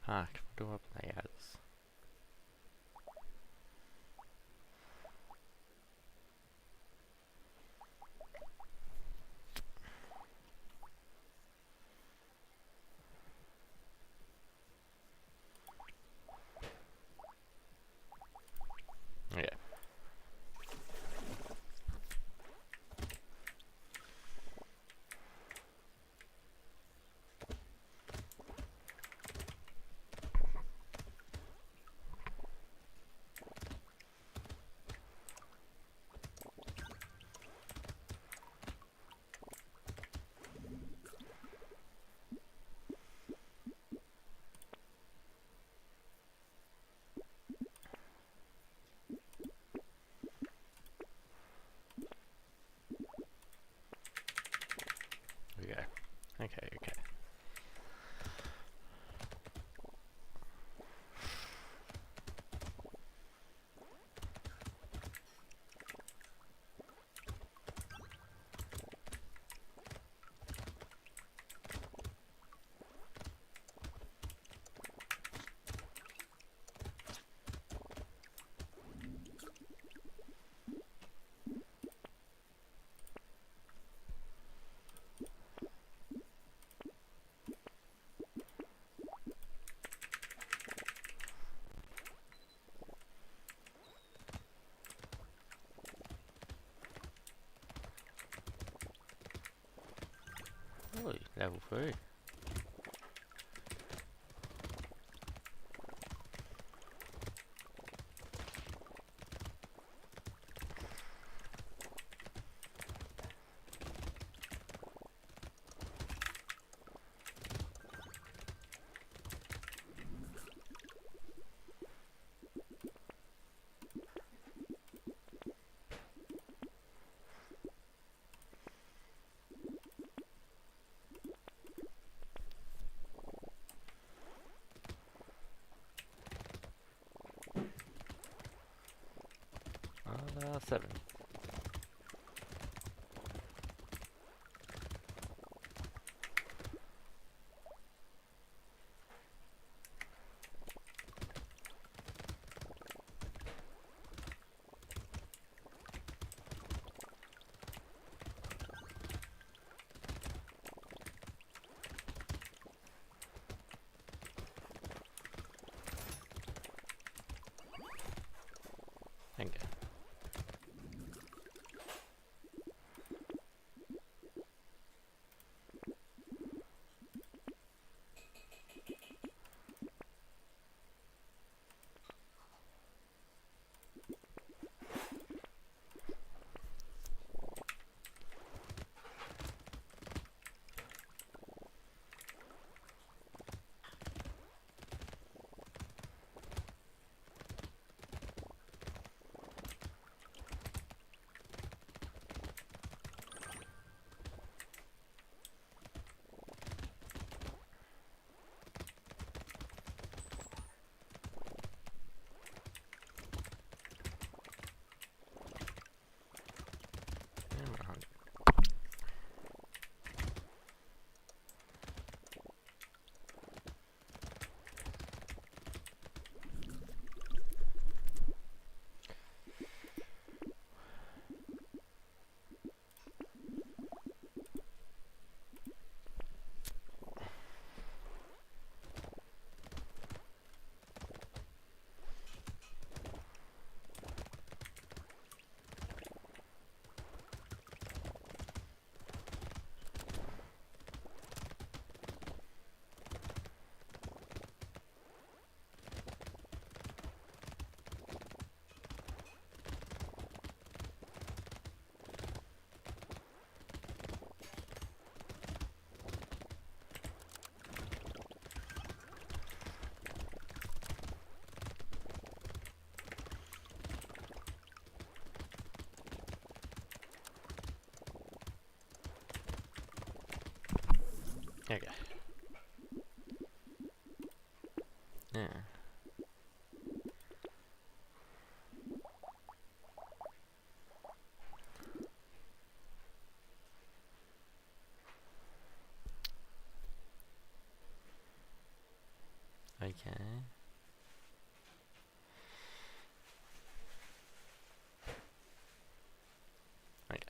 park. What do I play as? Yeah. There we go. Okay, okay. Oh, level 3. Seven. Thank you. Okay. Yeah. I Okay. Okay.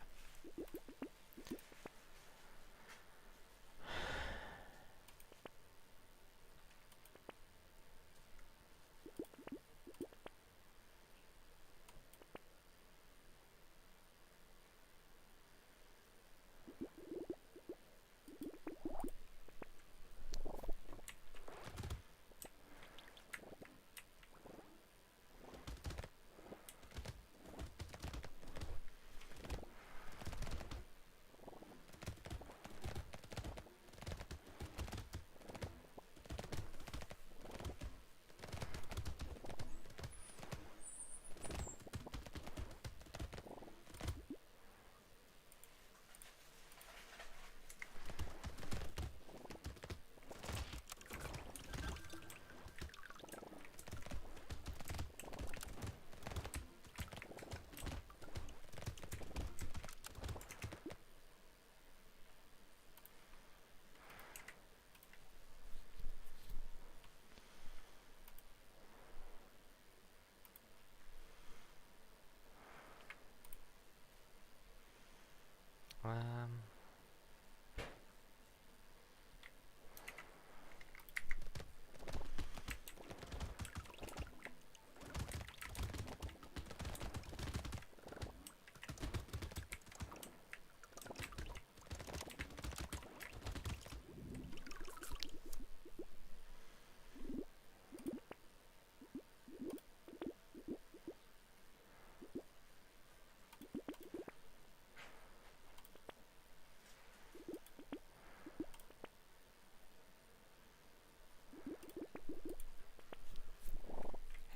Um.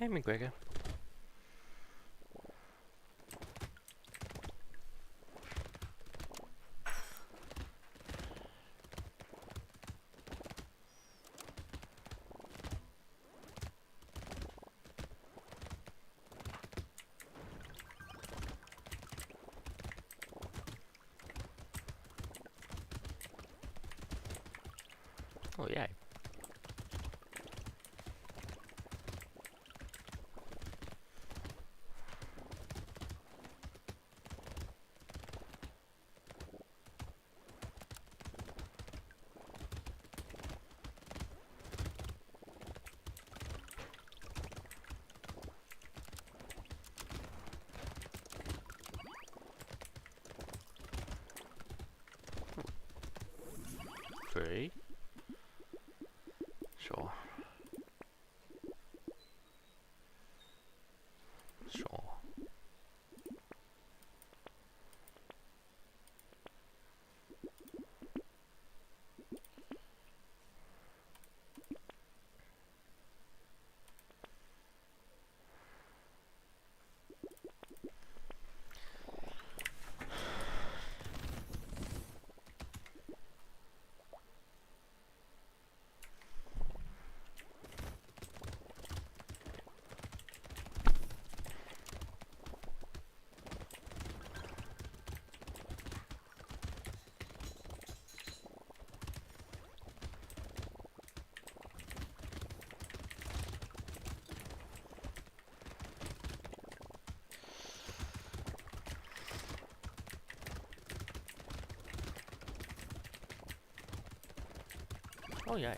Hey, McGregor. Oh, yeah. Free. Sure. Sure. Oh, yeah.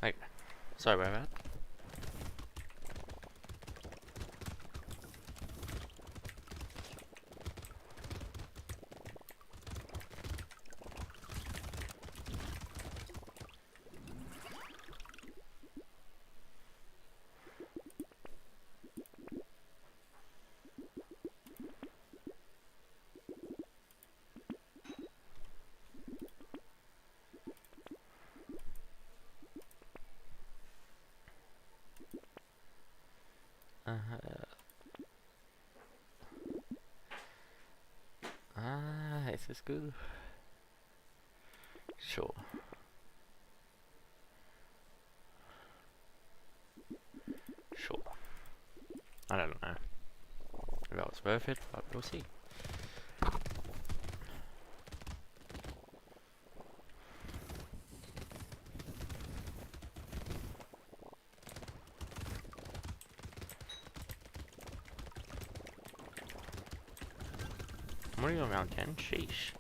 Right. Sorry about that. Is this good? Sure. Sure. I don't know if that was worth it, but we'll see. I'm already on round 10. Sheesh.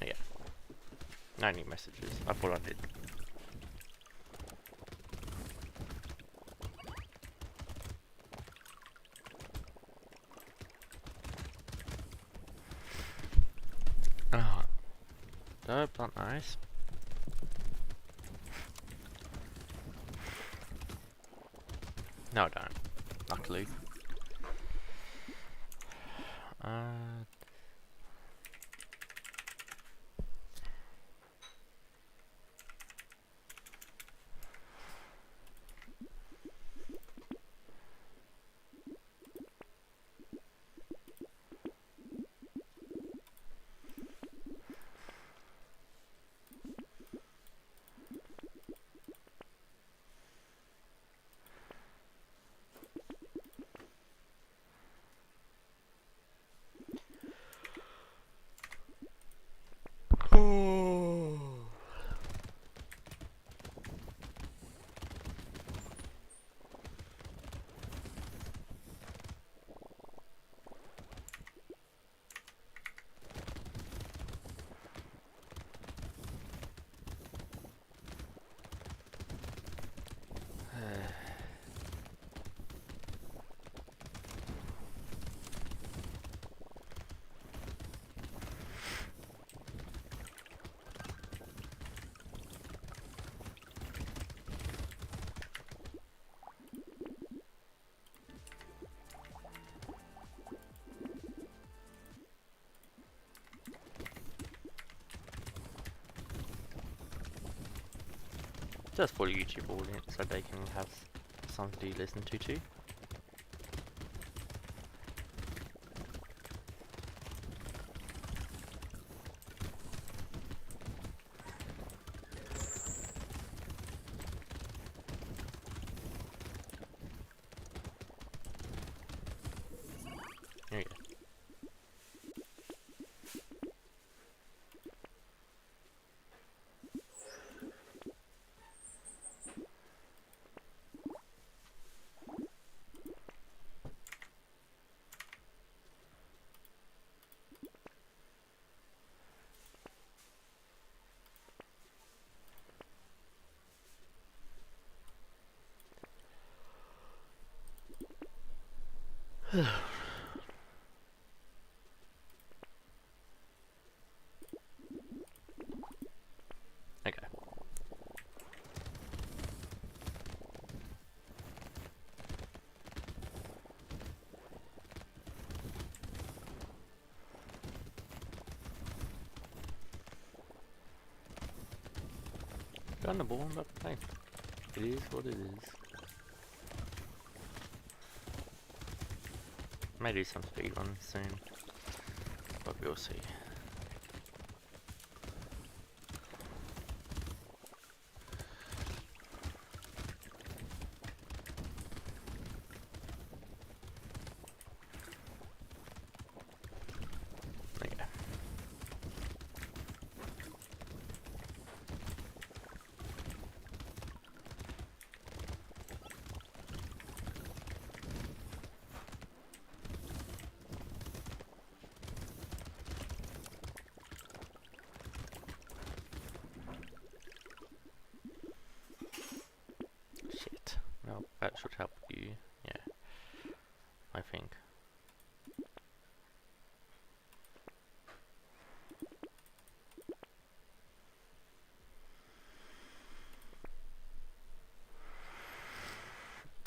Oh, yeah. No new messages. I thought I did. Oh. Dope, not nice. No, I don't. Luckily. Just for the YouTube audience, so they can have something to listen to too. There you go. Okay. Got the ball, but hey, it is what it is. May do some speedrunning soon, but we'll see. Okay. Shit. Well, that should help you. Yeah, I think.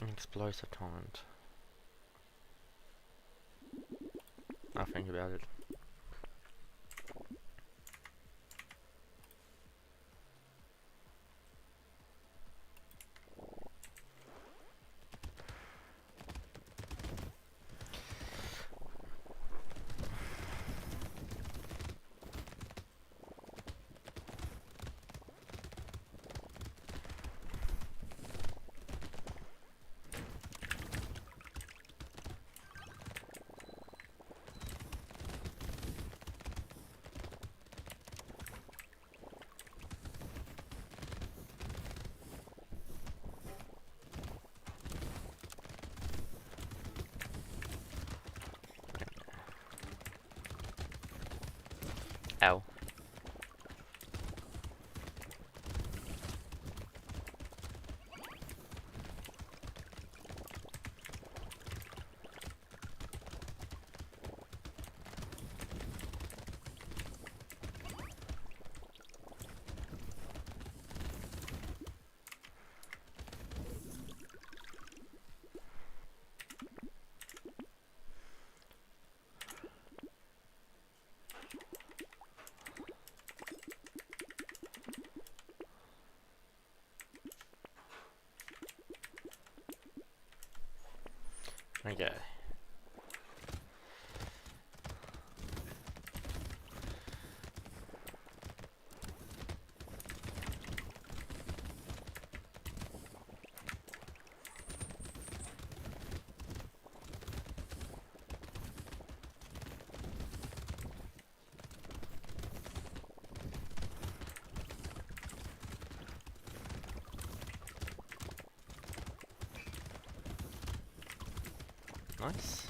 An explosive torrent. I'll think about it. Ow. Okay. Nice.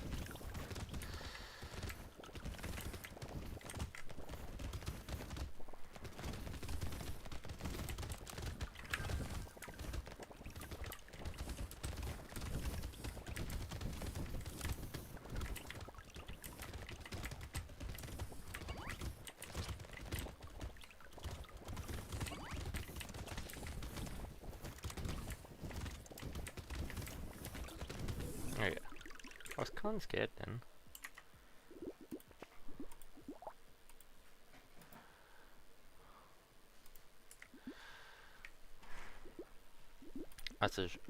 Oh yeah. I was kind of scared then.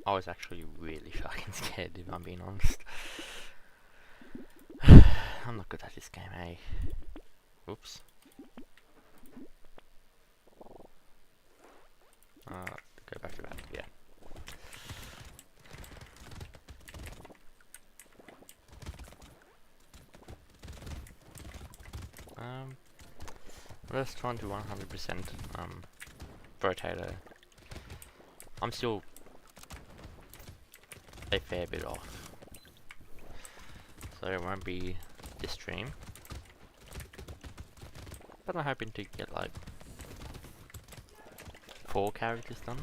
I was actually really fucking scared, if I'm being honest. I'm not good at this game, eh? Oops. Go back to that, yeah. Let's try and do 100% rotator. I'm still a fair bit off, so it won't be this stream, but I'm hoping to get like 4 characters done.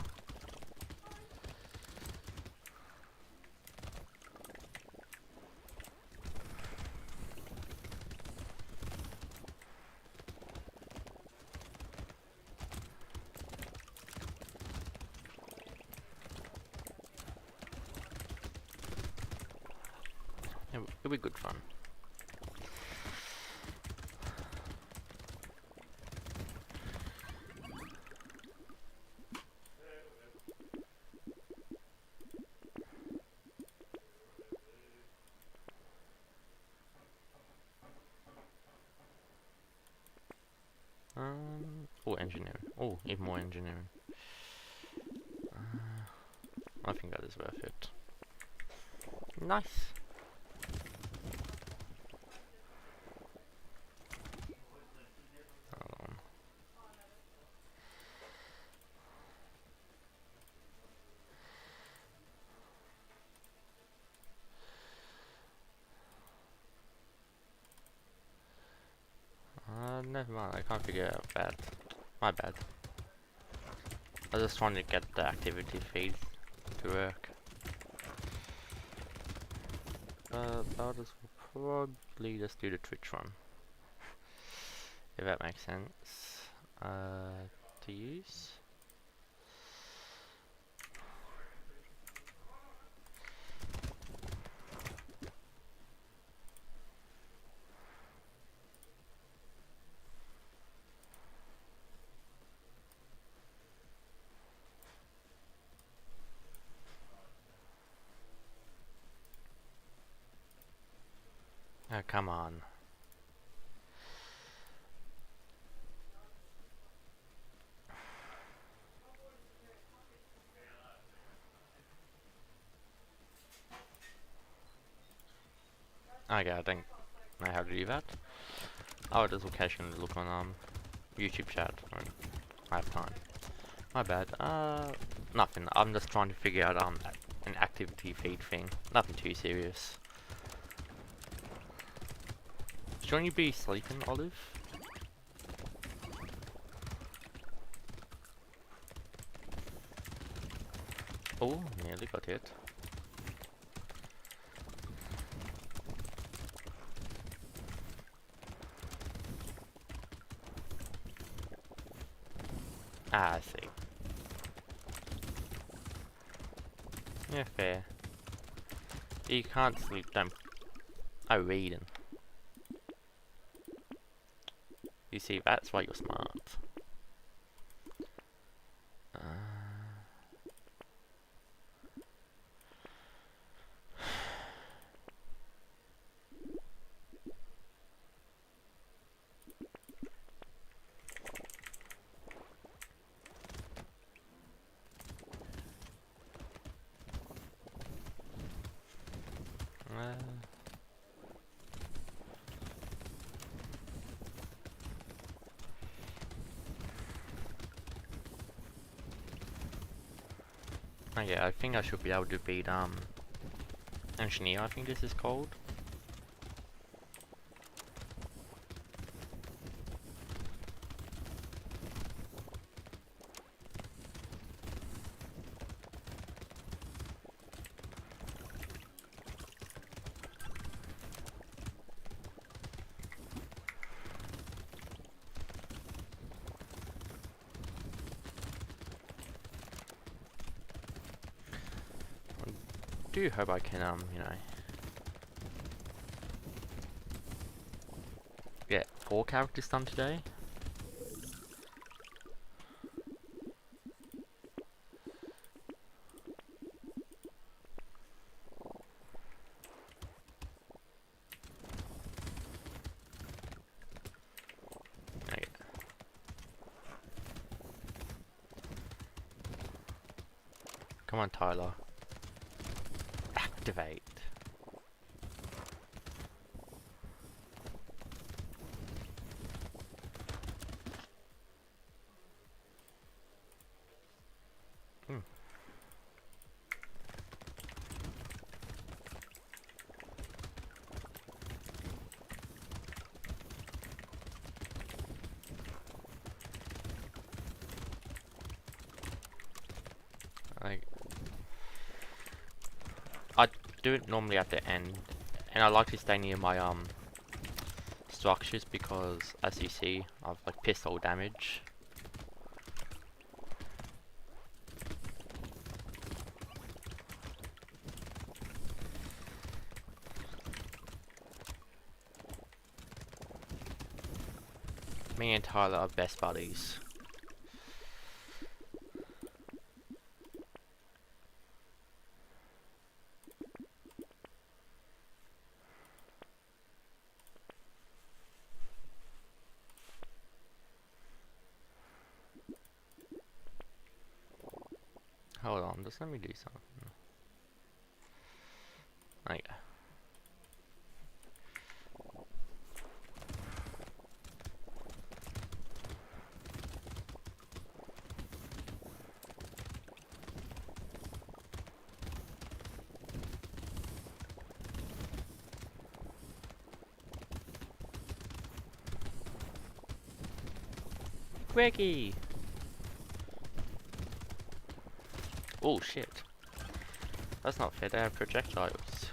It'll be good fun. Oh, engineering. Oh, even more engineering. I think that is worth it. Nice. Never mind, I can't figure out bad. My bad. I just wanted to get the activity feed to work. I'll just probably just do the Twitch one. If that makes sense. To use. Oh, come on. Okay, I don't know how to do that. I just occasionally look on YouTube chat when I have time. My bad. Nothing. I'm just trying to figure out an activity feed thing. Nothing too serious. Shouldn't you be sleeping, Olive? Oh, nearly got hit. Ah, I see. Yeah, fair. You can't sleep, don't... Oh, reading. You see, that's why you're smart. Oh yeah, I think I should be able to beat engineer, I think this is called. I do hope I can you know, get 4 characters done today. Okay. Come on, Tyler. Activate. Hmm. I do it normally at the end, and I like to stay near my structures because, as you see, I've like pistol damage. Me and Tyler are best buddies. Hold on, just let me do something. There you go. Quickie! Oh shit. That's not fair, they have projectiles.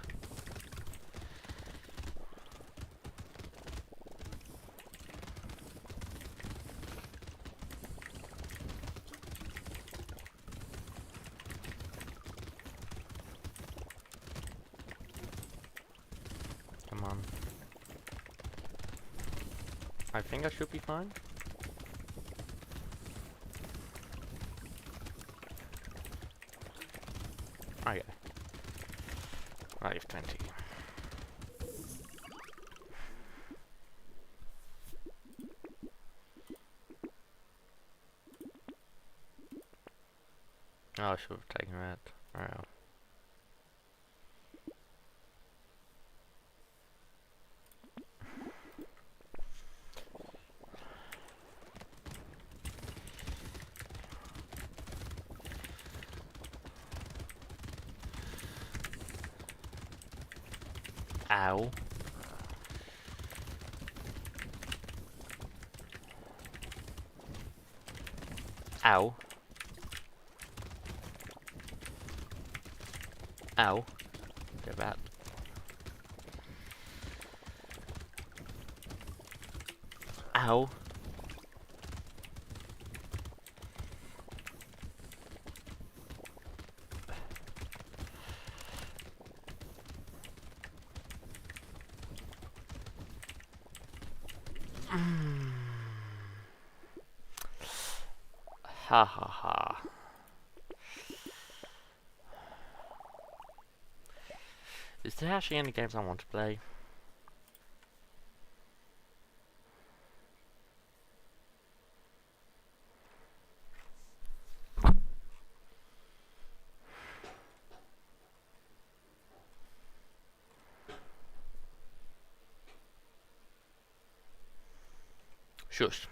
Come on. I think I should be fine. Okay. I have 20. Oh, I should have taken that. Alright. Ow. Ow. Ow. Get that. Ow. Ha ha ha. Is there actually any games I want to play? Shush.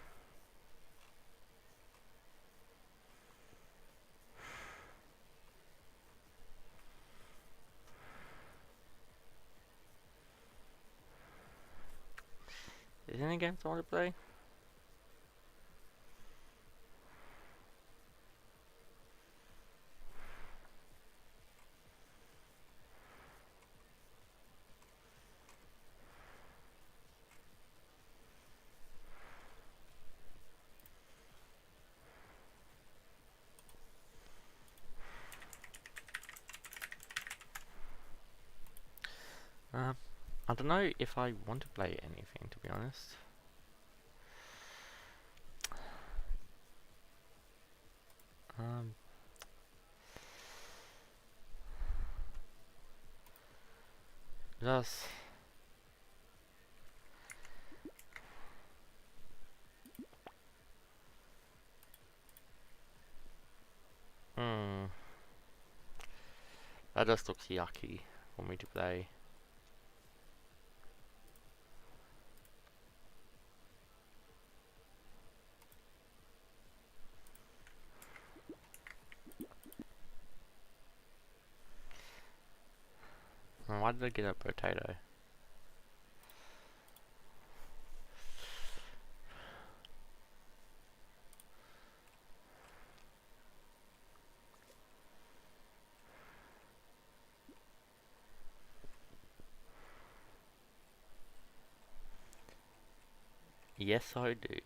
Is there any games I want to play? I don't know if I want to play anything, to be honest. Just... That just looks yucky for me to play. Why did I get a potato? Yes, I do.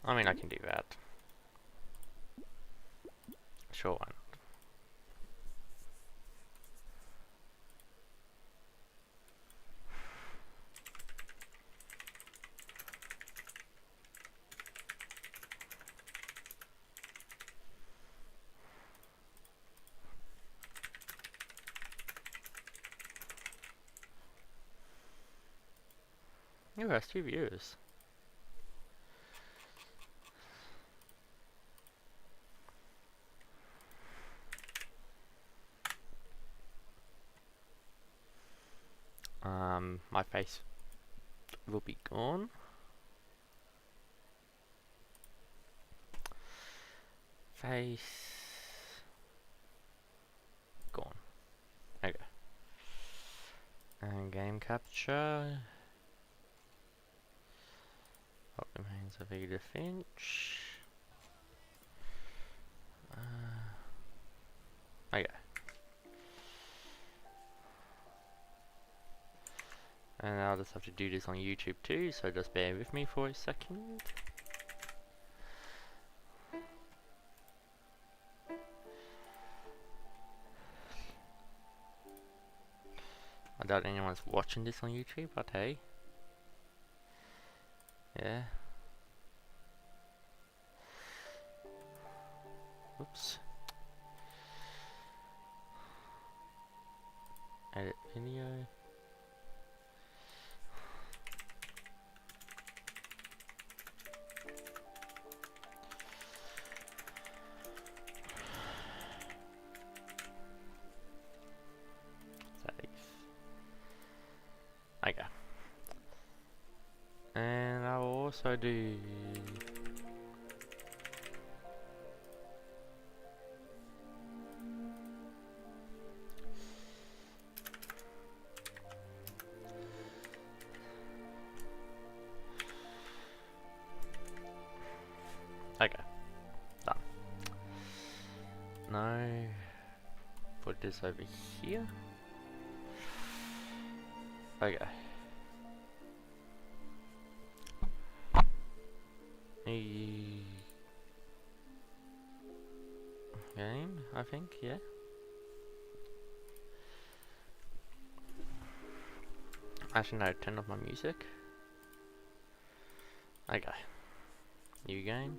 I mean, I can do that. Sure, why not? Who has 2 viewers? My face will be gone. Face gone. Okay. And game capture. What remains of Edith Finch? Okay. And I'll just have to do this on YouTube too, so just bear with me for a second. I doubt anyone's watching this on YouTube, but hey. Yeah. Oops. Edit video. Yes, I do. Okay, done. Now, put this over here. Okay. Game, I think, yeah. Actually, no, turn off my music. Okay. New game.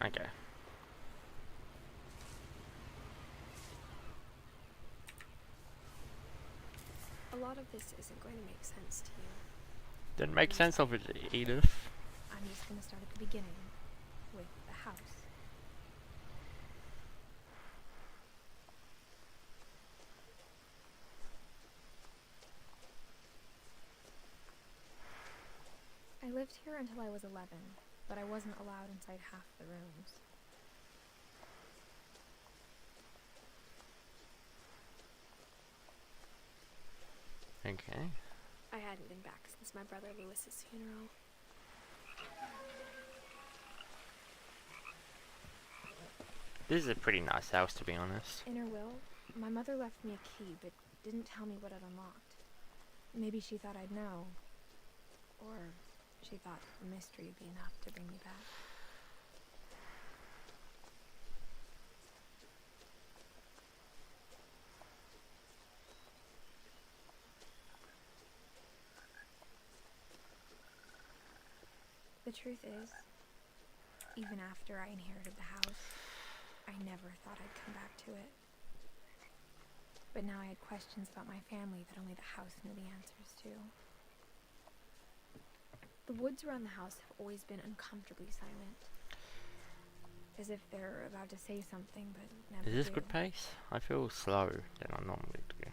Okay. A lot of this isn't going to make sense to you. Didn't make sense of it, Edith. I'm just going to start at the beginning, with the house. I lived here until I was 11, but I wasn't allowed inside half the rooms. Okay. I hadn't been back since my brother Lewis's funeral. This is a pretty nice house, to be honest. In her will, my mother left me a key, but didn't tell me what it unlocked. Maybe she thought I'd know. Or she thought the mystery would be enough to bring me back. The truth is, even after I inherited the house, I never thought I'd come back to it. But now I had questions about my family that only the house knew the answers to. The woods around the house have always been uncomfortably silent. As if they're about to say something, but never Is this do. good pace? I feel slow than I normally do.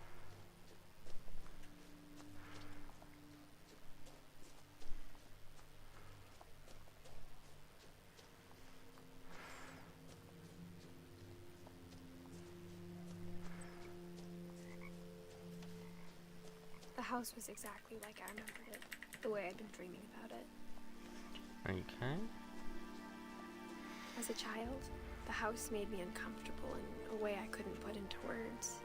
The house was exactly like I remembered it, the way I'd been dreaming about it. Okay. As a child, the house made me uncomfortable in a way I couldn't put into words.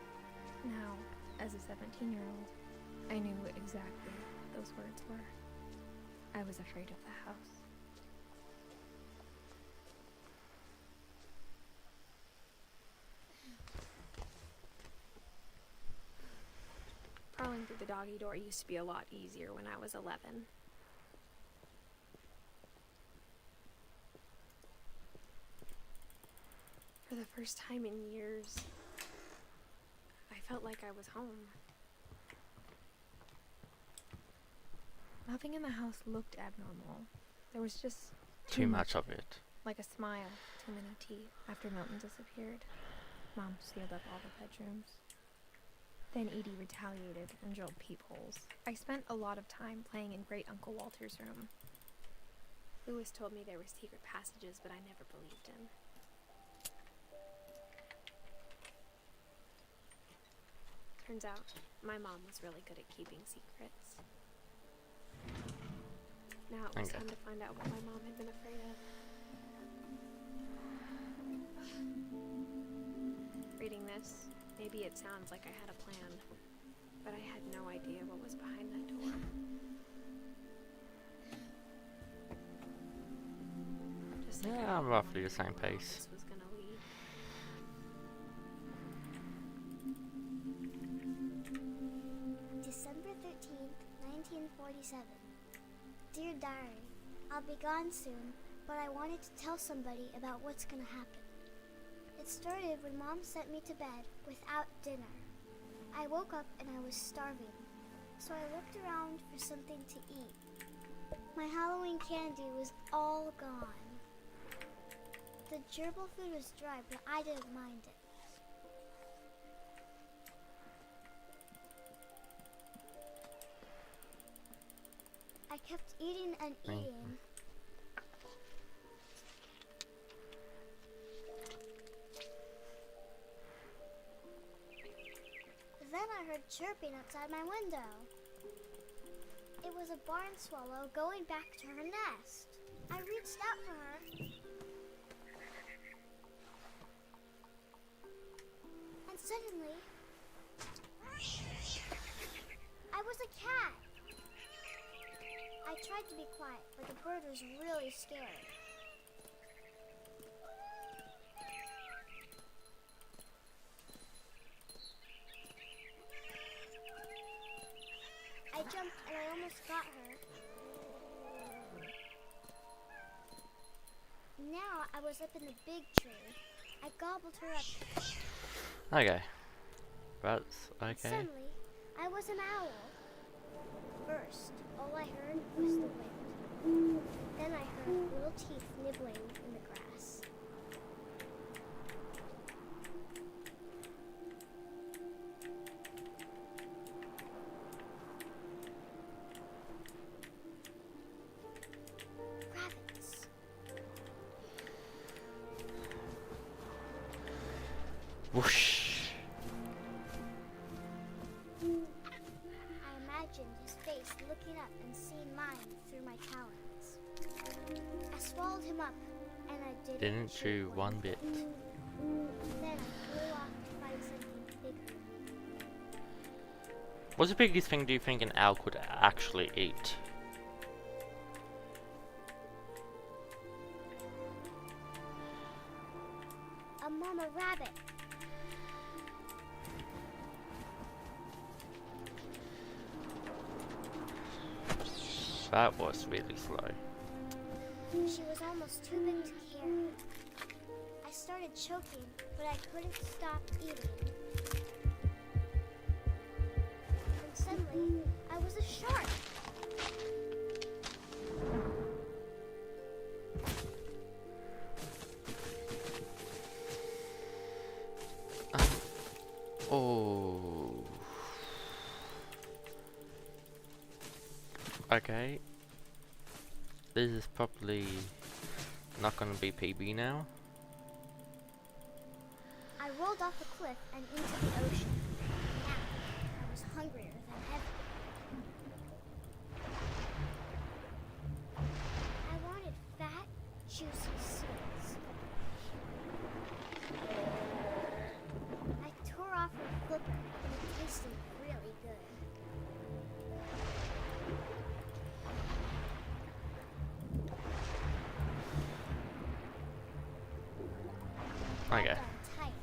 Now, as a 17-year-old, I knew what exactly those words were. I was afraid of the house. Crawling through the doggy door used to be a lot easier when I was 11. For the first time in years, I felt like I was home. Nothing in the house looked abnormal. There was just Too much of it. like a smile, too many teeth. After Milton disappeared, Mom sealed up all the bedrooms. Then Edie retaliated and drilled peepholes. I spent a lot of time playing in Great Uncle Walter's room. Lewis told me there were secret passages, but I never believed him. Turns out, my mom was really good at keeping secrets. Now it was time to find out what my mom had been afraid of. Reading this, maybe it sounds like I had a plan, but I had no idea what was behind that door. Just like Yeah, I'm roughly the same pace. this was gonna lead. December 13th, 1947. Dear Diary, I'll be gone soon, but I wanted to tell somebody about what's gonna happen. It started when Mom sent me to bed without dinner. I woke up and I was starving. so I looked around for something to eat. My Halloween candy was all gone. The gerbil food was dry, but I didn't mind it. I kept eating and eating. Then I heard chirping outside my window. It was a barn swallow going back to her nest. I reached out for her. And suddenly, I was a cat. I tried to be quiet, but the bird was really scared. I jumped and I almost got her. Now I was up in the big tree. I gobbled her up. Okay. That's okay. Suddenly, I was an owl. First, all I heard was the wind. Then I heard little teeth nibbling in the grass. Rabbits. Whoosh. I imagined his face looking up and seeing mine through my talons. I swallowed him up, and I Didn't chew one bit. Then I flew off to find something bigger. What's the biggest thing do you think an owl could actually eat? A mama rabbit. That was really slow. She was almost too big to carry. I started choking, but I couldn't stop eating. And suddenly, I was a shark. Oh. Okay. This is probably not gonna be PB now. I rolled off a cliff and into the ocean. Now, I was hungrier than ever. I wanted fat, juicy seeds. I tore off her flipper, and it tasted really good. Okay. Tight.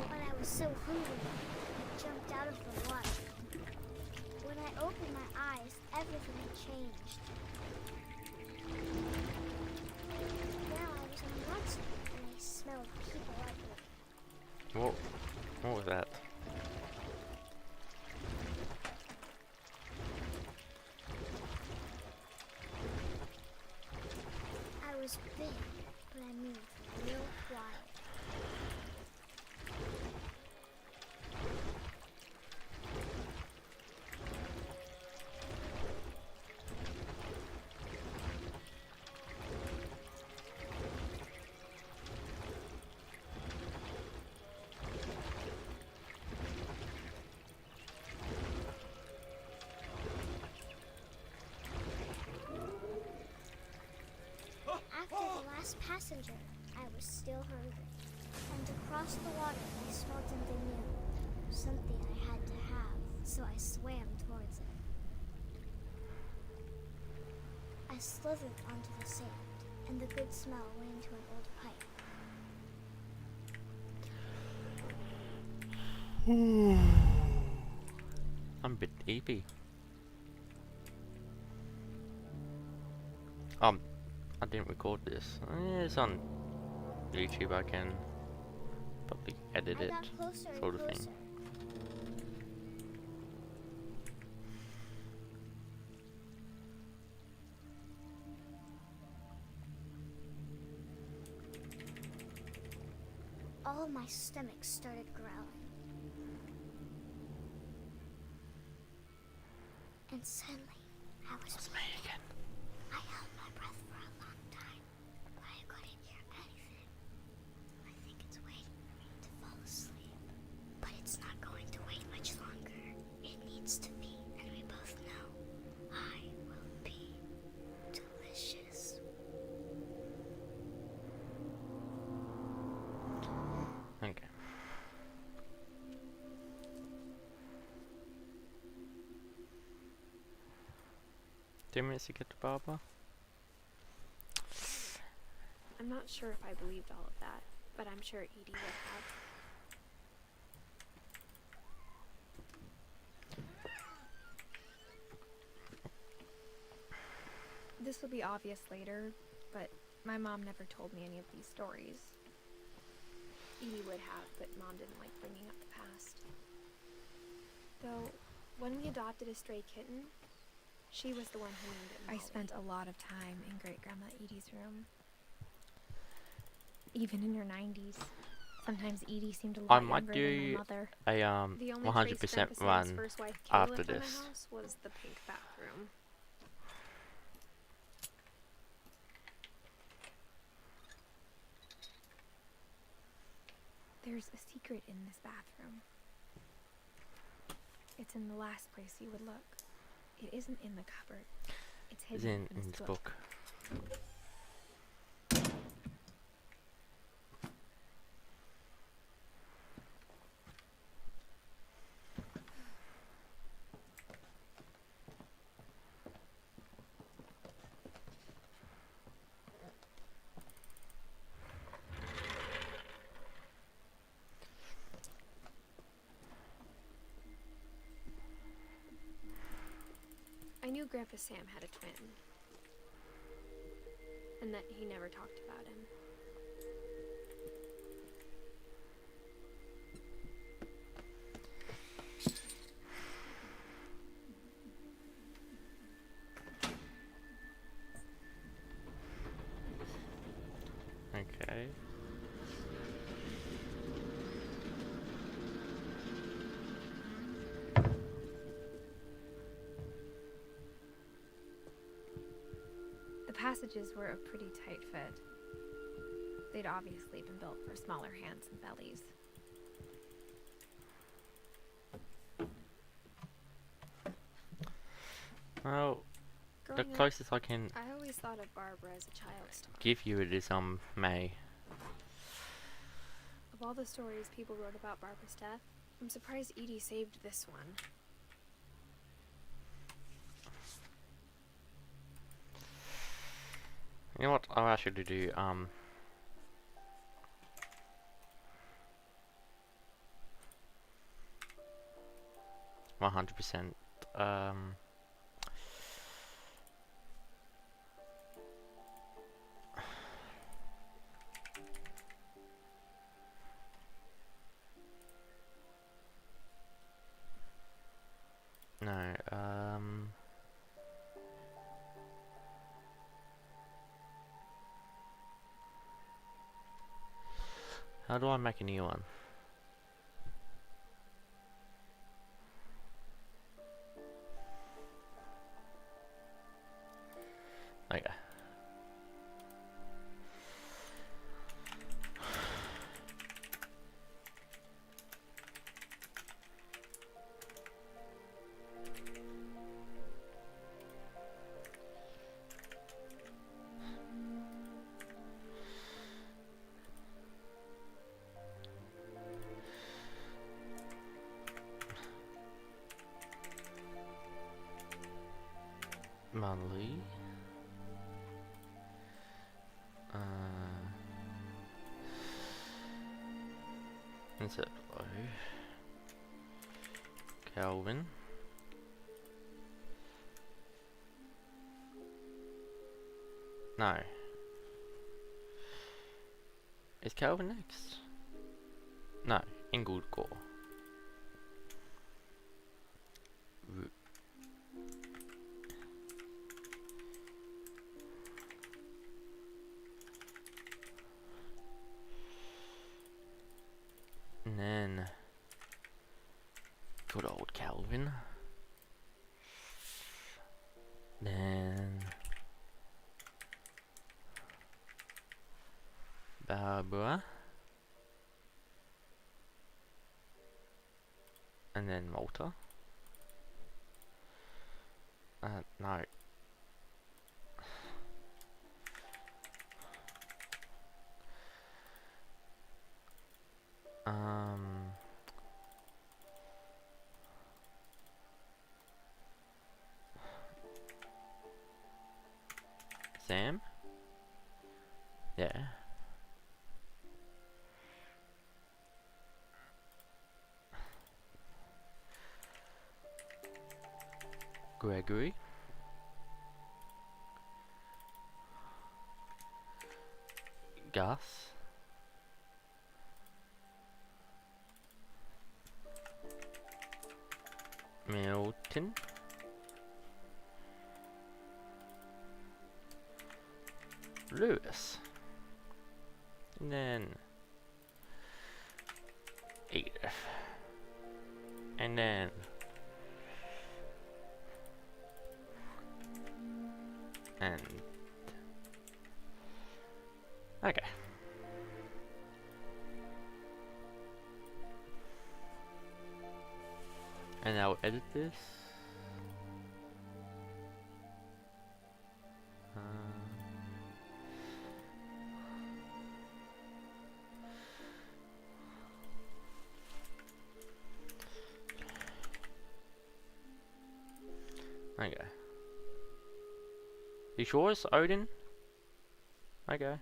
When I was so hungry, I jumped out of the water. When I opened my eyes, everything had changed. Now I was a monster, and I smelled people everywhere. What was that? I was big, but I moved real quiet. After the last passenger, I was still hungry. And across the water, I smelled something new. Something I had to have, so I swam towards it. I slithered onto the sand, and the good smell went into an old pipe. I'm a bit sleepy. I didn't record this. It's on YouTube. I can probably edit I it, got closer and sort of closer. thing. all my stomach started growling. And suddenly, I was It's me again. I held my breath for a long time, but I couldn't hear anything. I think it's waiting for me to fall asleep. But it's not going to wait much longer. It needs to be, and we both know I will be delicious. Okay. $2 to get to Barbara? I'm not sure if I believed all of that, but I'm sure Edie would have. This will be obvious later, but my mom never told me any of these stories. Edie would have, but Mom didn't like bringing up the past. Though, when we adopted a stray kitten, she was the one who named it Molly. I spent a lot of time in Great-Grandma Edie's room. Even in your 90s. Sometimes Edie seemed a lot younger than my mother. I might do a 100% run after this. House was the pink bathroom. There's a secret in this bathroom. It's in the last place you would look. It isn't in the cupboard. It's hidden in this book. I knew Grandpa Sam had a twin, and that he never talked about him. Okay. The passages were a pretty tight fit. They'd obviously been built for smaller hands and bellies. Well, the Growing up, closest I can I always thought of Barbara as a child star. give you it is May. Of all the stories people wrote about Barbara's death, I'm surprised Edie saved this one. You know what I'll actually do, 100%, no, how do I make a new one? Okay. Monthly. Insert below. Calvin. No. Is Calvin next? No, Ingold Gore. And then good old Calvin. Then Barbara. And then Malta. No. Sam? Yeah. Gregory. Gus. Milton. Lewis. And then Edith. And then okay. And I'll edit this. Okay. You sure it's Odin? Okay.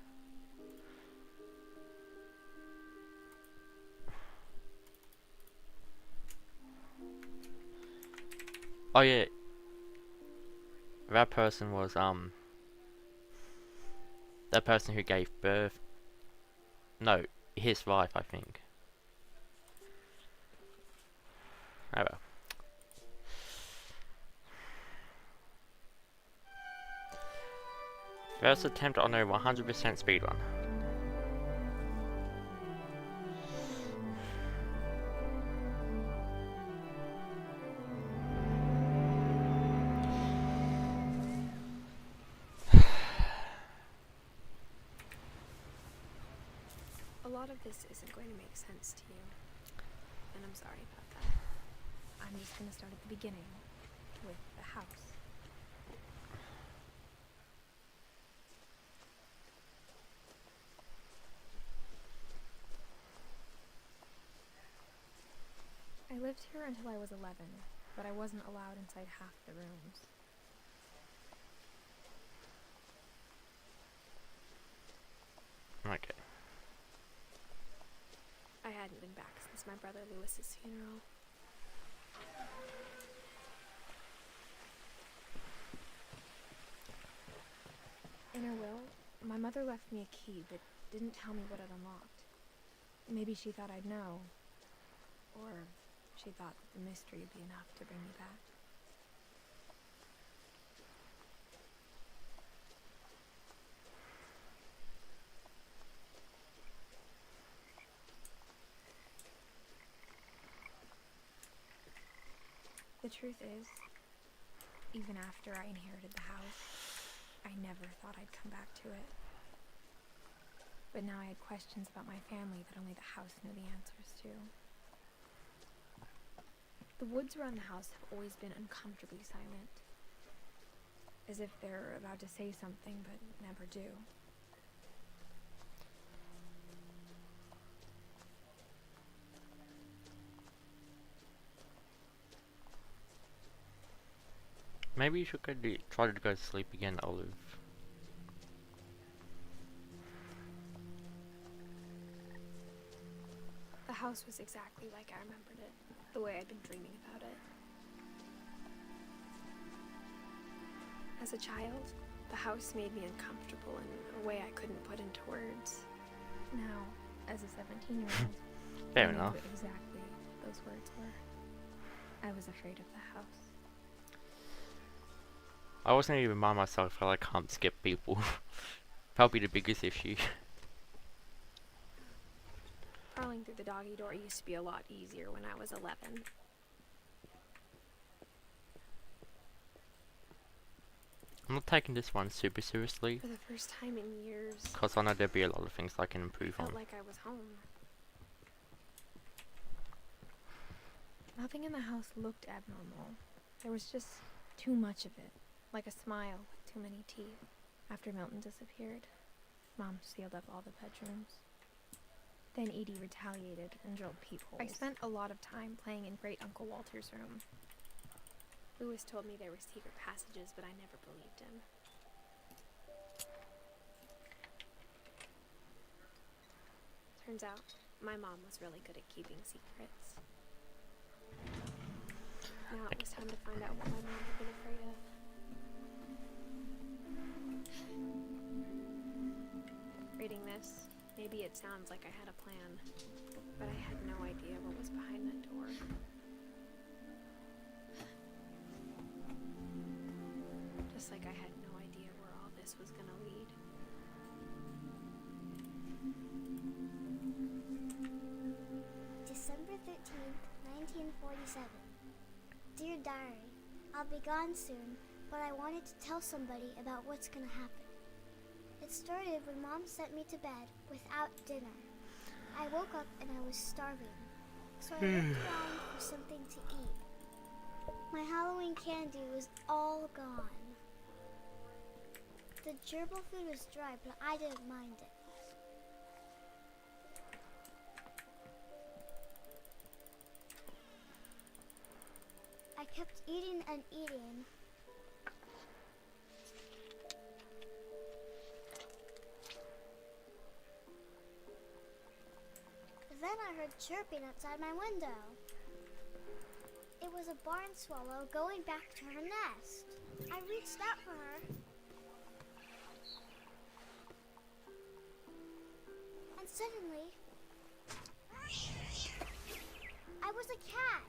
Oh yeah. That person was that person who gave birth. No, his wife, I think. Oh well. First attempt on a 100% speedrun. A lot of this isn't going to make sense to you, and I'm sorry about that. I'm just going to start at the beginning, with the house. I lived here until I was 11, but I wasn't allowed inside half the rooms. Okay. I hadn't been back since my brother Lewis's funeral. In her will, my mother left me a key but didn't tell me what it unlocked. Maybe she thought I'd know. Or she thought that the mystery would be enough to bring me back. The truth is, even after I inherited the house, I never thought I'd come back to it. But now I had questions about my family that only the house knew the answers to. The woods around the house have always been uncomfortably silent. As if they're about to say something, but never do. Maybe you should try to go to sleep again, Olive. The house was exactly like I remembered it, the way I'd been dreaming about it. As a child, the house made me uncomfortable in a way I couldn't put into words. Now, as a 17-year-old, Fair I knew enough. what exactly those words were. I was afraid of the house. I wasn't even by myself, I can't skip people. Probably the biggest issue. Crawling through through the doggy door used to be a lot easier when I was 11. I'm not taking this one super seriously, For the first time in years, because I know there'll be a lot of things I can improve felt on. like I was home. Nothing in the house looked abnormal. There was just too much of it, like a smile with too many teeth. After Milton disappeared, Mom sealed up all the bedrooms. Then Edie retaliated and drilled peepholes. I spent a lot of time playing in Great Uncle Walter's room. Lewis told me there were secret passages, but I never believed him. Turns out, my mom was really good at keeping secrets. Now it was time to find out what my mom had been afraid of. Reading this, maybe it sounds like I had a plan, but I had no idea what was behind that door. Just like I had no idea where all this was gonna lead. December 13th, 1947. Dear Diary, I'll be gone soon, but I wanted to tell somebody about what's gonna happen. It started when Mom sent me to bed without dinner. I woke up and I was starving, so I looked around for something to eat. My Halloween candy was all gone. The gerbil food was dry, but I didn't mind it. I kept eating and eating. Then I heard chirping outside my window. It was a barn swallow going back to her nest. I reached out for her. And suddenly, I was a cat.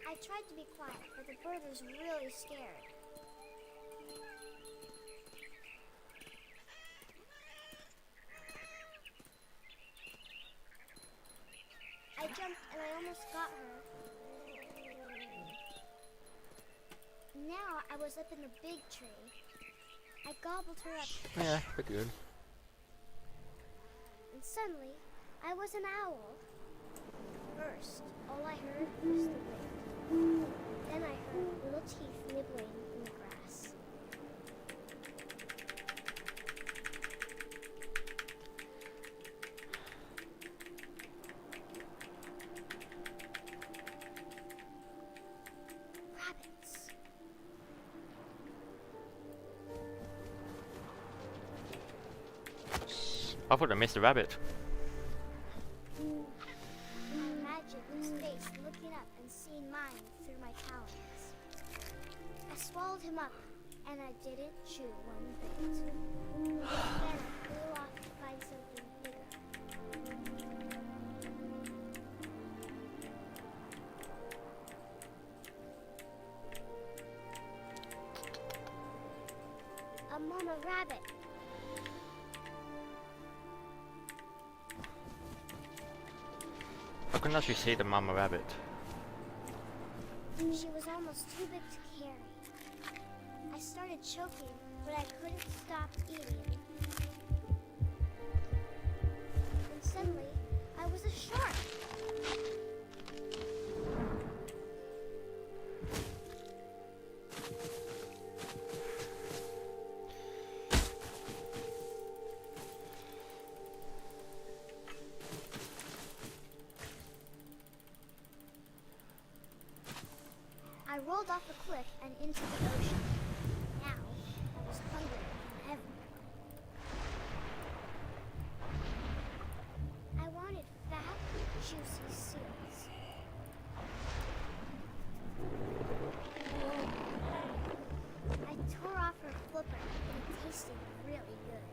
I tried to be quiet, but the bird was really scared. I jumped and I almost got her. Now I was up in a big tree. I gobbled her up. Yeah, pretty good. And suddenly, I was an owl. First, all I heard was the wind. Then I heard little teeth nibbling in the grass. Rabbits. I thought I missed a rabbit. I imagined his face looking up and seeing mine through my talons. I swallowed him up, and I didn't chew one bit. Then I flew off to find something bigger. A mama rabbit. I couldn't actually see the mama rabbit. She was almost too big to carry. I started choking, but I couldn't stop eating. And suddenly, I was a shark. I rolled off the cliff and into the ocean. Now, I was hungry than ever. I wanted fat, juicy seals. I tore off her flipper and it tasted really good.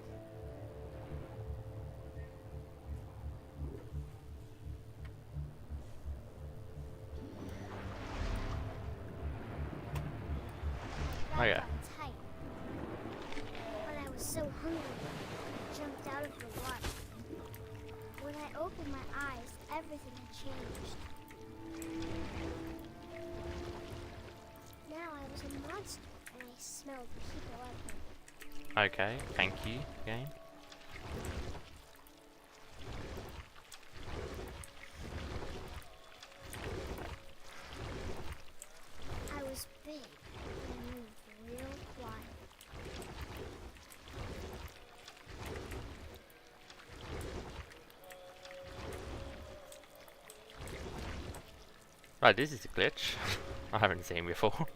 Oh yeah. Tight. But I was so hungry, I jumped out of the water. When I I opened my eyes, everything had changed. Now I was a monster, and I smelled people everywhere. Okay, thank you, game. I was big and moved real quiet. Right, this is a glitch. I haven't seen before.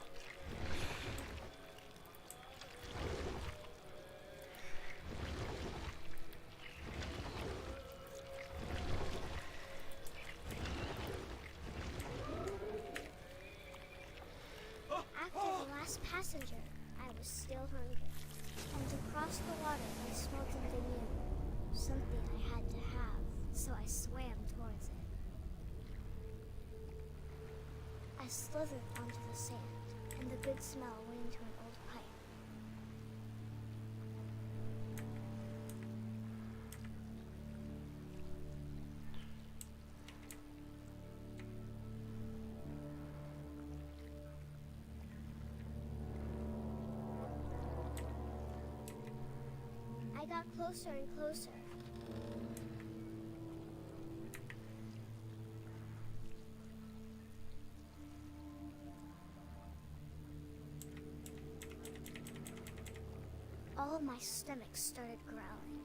After the last passenger, I was still hungry. And across the water, I smelled something new. Something I had to have, so I swam towards it. I slithered onto the sand, and the good smell went into an old pipe. I got closer and closer. All of my stomach started growling.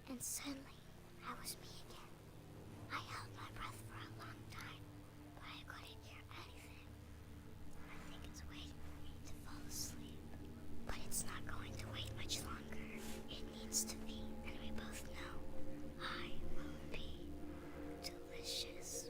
And suddenly, I was me again. I held my breath for a long time, but I couldn't hear anything. I think it's waiting for me to fall asleep. But it's not going to wait much longer. It needs to be, and we both know I will be delicious.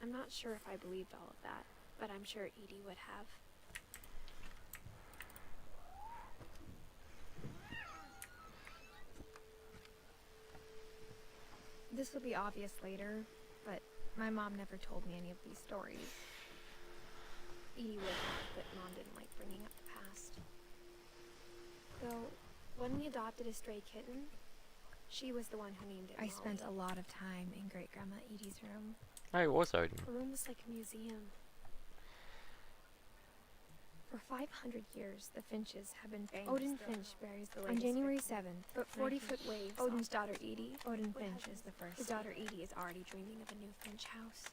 I'm not sure if I believed all of that, but I'm sure Edie would have. This will be obvious later, but my mom never told me any of these stories. Edie would have, but Mom didn't like bringing up the past. Though, when we adopted a stray kitten, she was the one who named it Molly. I spent a lot of time in Great-Grandma Edie's room. Oh, it was Odin. The room was like a museum. For 500 years, the Finches have been famous. Odin Finch buries the latest on January 7th, but 40-foot waves. Odin's daughter Edie. Odin Finch is the first. His daughter Edie is already dreaming of a new Finch house.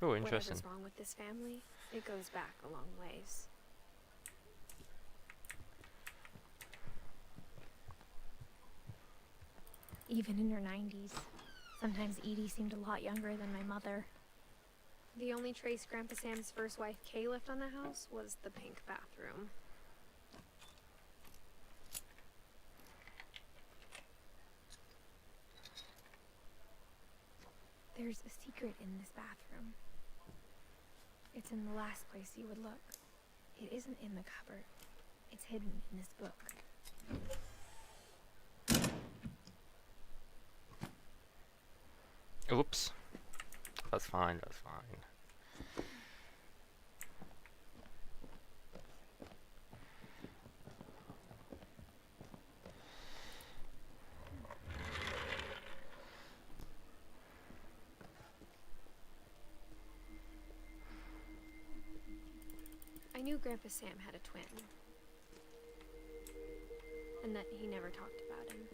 Oh, interesting. Whatever's wrong with this family, it goes back a long ways. Even in her 90s, sometimes Edie seemed a lot younger than my mother. The only trace Grandpa Sam's first wife Kay left on the house was the pink bathroom. There's a secret in this bathroom. It's in the last place you would look. It isn't in the cupboard. It's hidden in this book. Oops. That's fine, that's fine. I knew Grandpa Sam had a twin. And that he never talked about him.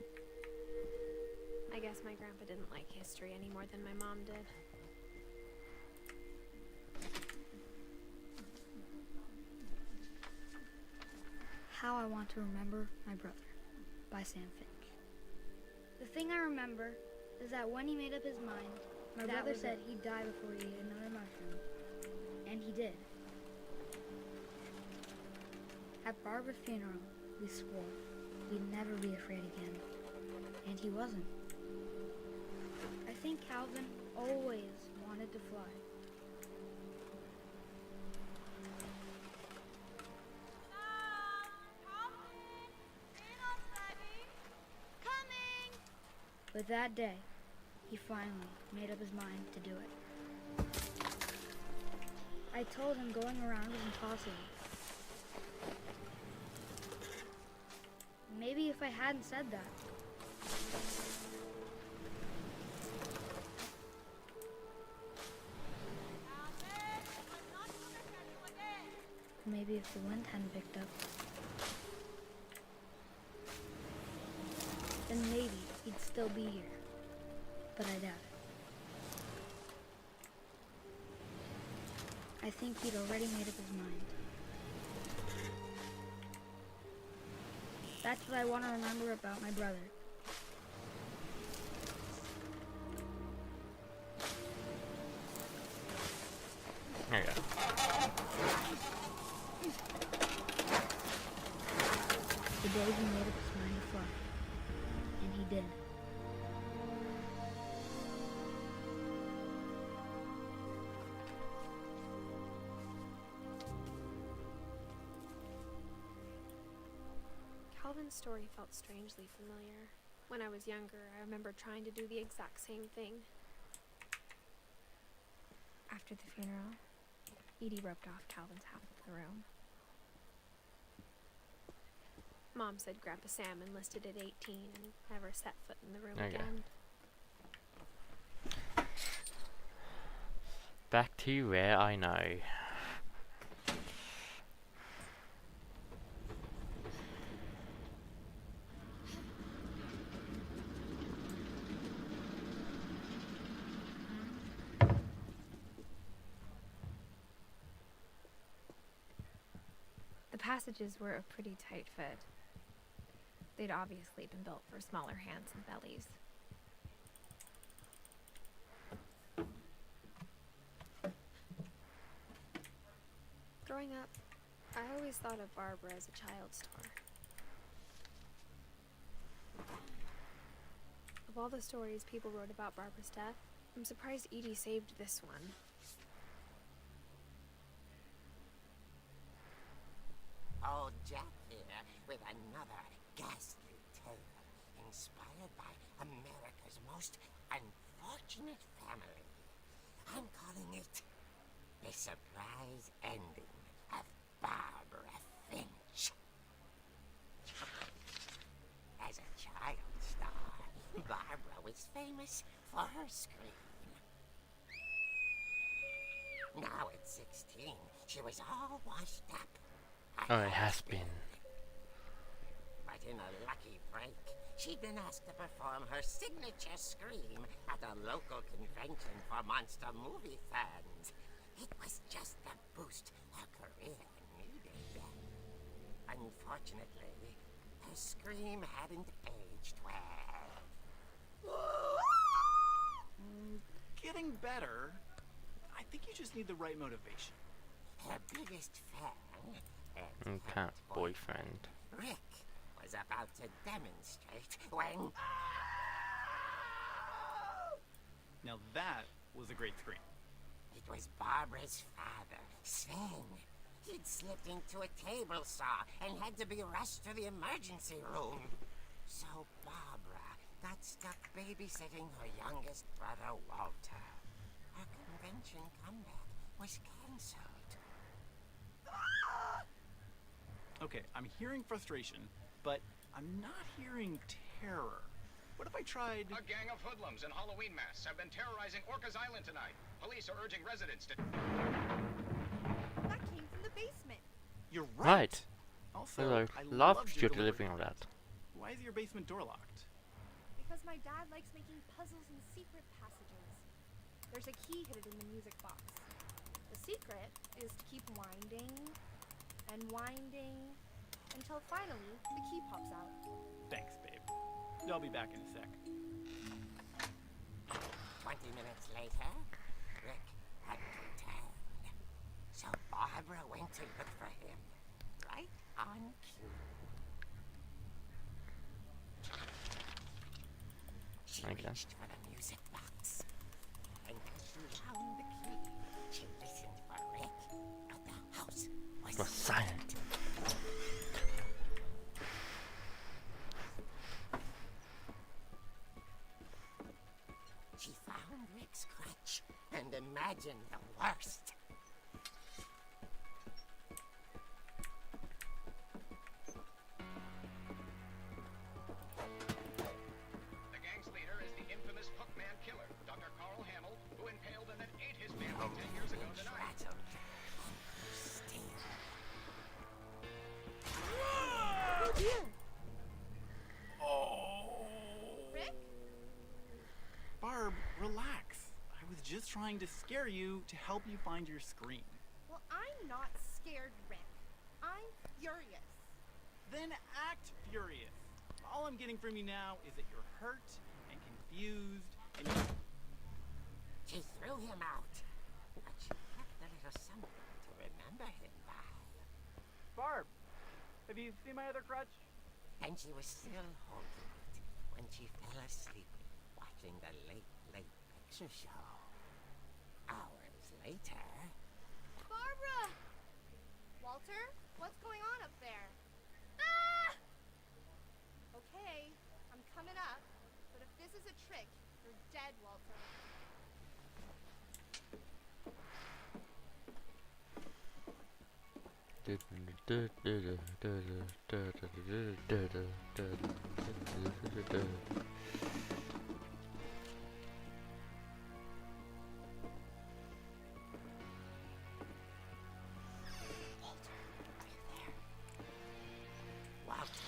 I guess my grandpa didn't like history any more than my mom did. How I Want to Remember My Brother by Sam Finch. The thing I remember is that when he made up his mind, my brother said he'd die before he ate another mushroom. And he did. At Barbara's funeral, we swore we'd never be afraid again. And he wasn't. I think Calvin always wanted to fly. But that day, he finally made up his mind to do it. I told him going around was impossible. Maybe if I hadn't said that, maybe if the wind hadn't picked up, then maybe he'd still be here. But I doubt it. I think he'd already made up his mind. That's what I want to remember about my brother. There you go. The day he made up his mind to fly. And he did. Calvin's story felt strangely familiar. When I was younger, I remember trying to do the exact same thing. After the funeral, Edie roped off Calvin's half of the room. Mom said Grandpa Sam enlisted at 18 and never set foot in the room Okay. again. Back to where I know. The passages were a pretty tight fit. They'd obviously been built for smaller hands and bellies. Growing up, I always thought of Barbara as a child star. Of all the stories people wrote about Barbara's death, I'm surprised Edie saved this one. Old Jack here with another ghastly tale inspired by America's most unfortunate family. I'm calling it The Surprise Ending of Barbara Finch. As a child star, Barbara was famous for her scream. Now at 16, she was all washed up. Oh, it has been. But in a lucky break, she'd been asked to perform her signature scream at a local convention for monster movie fans. It was just the boost her career needed. Unfortunately, her scream hadn't aged well. Getting better. I think you just need the right motivation. Her biggest fan, Okay, boyfriend. Rick, was about to demonstrate when... Now that was a great scream. It was Barbara's father, Sven. He'd slipped into a table saw and had to be rushed to the emergency room. So Barbara got stuck babysitting her youngest brother, Walter. Her convention comeback was cancelled. Okay, I'm hearing frustration, but I'm not hearing terror. What if I tried... A gang of hoodlums in Halloween masks have been terrorizing Orcas Island tonight. Police are urging residents to... That came from the basement. You're right! Right. Also, Hello. I Love loved your delivery delivering of that. Why is your basement door locked? Because my dad likes making puzzles and secret passages. There's a key hidden in the music box. The secret is to keep winding and winding until finally the key pops out. Thanks, babe. I'll be back in a sec. 20 minutes later, Rick hadn't returned. So Barbara went to look for him, right on cue. She Okay. reached for the music box, and as she found the key, she listened for Rick, but the house was silent. imagine the worst. The gang's leader is the infamous Hookman killer, Dr. Carl Hamill, who impaled and then ate his family 10 years ago tonight. Rattled. Steel. Oh dear! Rick? Barb, relax. I was just trying to scare you to help you find your screen. Well, I'm not scared, Rick. I'm furious. Then act furious. All I'm getting from you now is that you're hurt and confused and She threw him out, but she kept a little something to remember him by. Barb, have you seen my other crutch? And she was still holding it when she fell asleep watching the late picture show. Hours later... Barbara! Walter, what's going on up there? Ah! Okay, I'm coming up, but if this is a trick, you're dead, Walter. Walter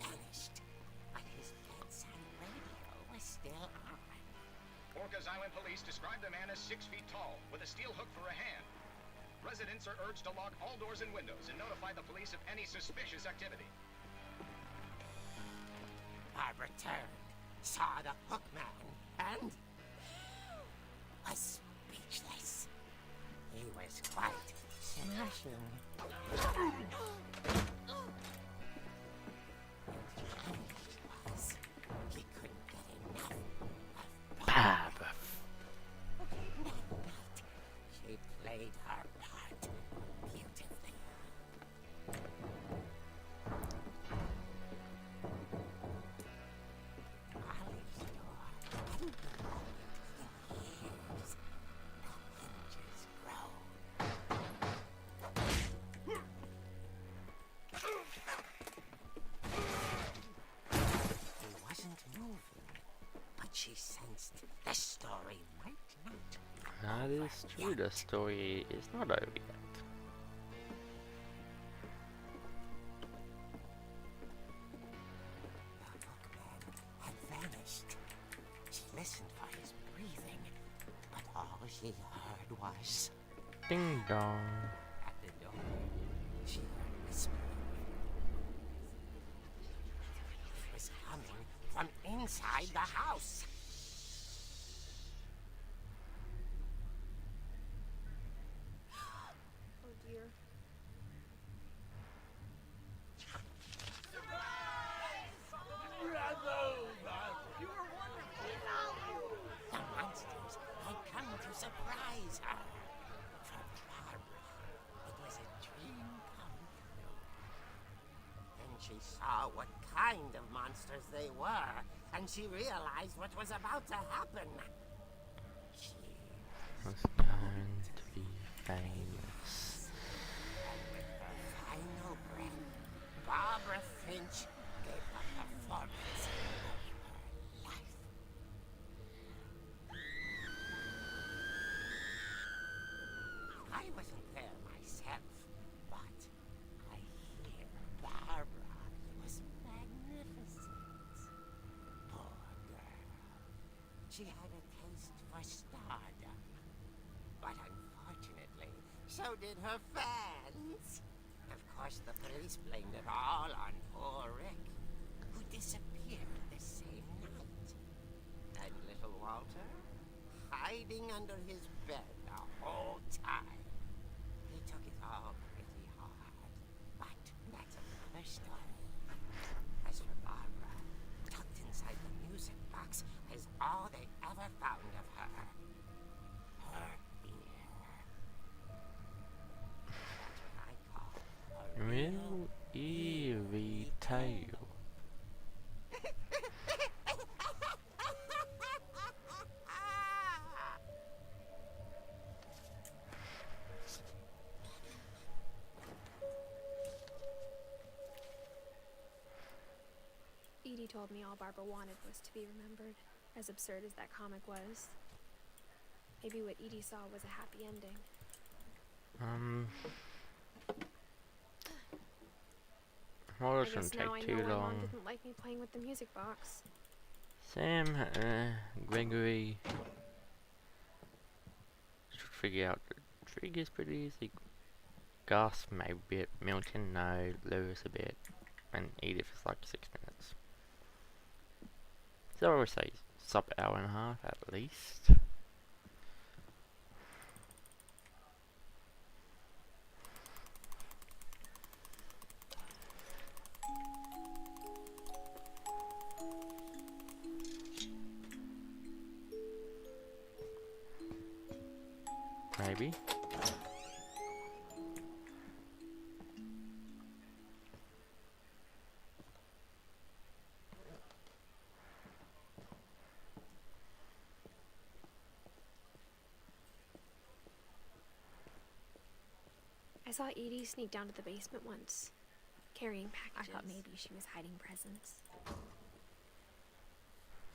vanished, but his bedside radio was still on. Orcas Island police describe the man as 6 feet tall, with a steel hook for a hand. Residents are urged to lock all doors and windows and notify the police of any suspicious activity. Barbara turned, saw the hook man, and... was speechless. He was quite smashing. Was. He couldn't get enough of Bob. That night, she played her part beautifully. Ollie's door hadn't been opened in years. The hinges groaned. He wasn't moving, but she sensed the story might not be That over is true, the yet. story is not over yet. The bookman had vanished. She listened for his breathing, but all she heard was... Ding dong. At the door, she heard whispering. It was coming from inside the house. Oh dear. The monsters had come to surprise her. For Barbara, it was a dream come true. Then she saw what kind of monsters they were, and she realized what was about to happen. She Was going to be famous. With her final breath, Barbara Finch gave the performance of her life. I wasn't there myself, but I hear Barbara was magnificent. Poor girl. She had a taste for stardom. But unfortunately, so did her fans. Of course, the police blamed it all on poor Rick, who disappeared the same night. And little Walter, hiding under his bed the whole time. He took it all pretty hard, but that's another story. As for Barbara, tucked inside the music box is all they ever found of her. Her ear. That's what I call a Real eerie tale. told me all Barbara wanted was to be remembered, as absurd as that comic was. Maybe what Edie saw was a happy ending. Well, I it shouldn't guess now I take know too why Mom long. didn't like me playing with the music box. Sam, Gregory should figure out the triggers pretty easy. Gus maybe a bit, Milton no, Lewis a bit, and Edith is like 6 minutes. So I would say sub hour and a half at least. Maybe. I saw Edie sneak down to the basement once, carrying packages. I thought maybe she was hiding presents.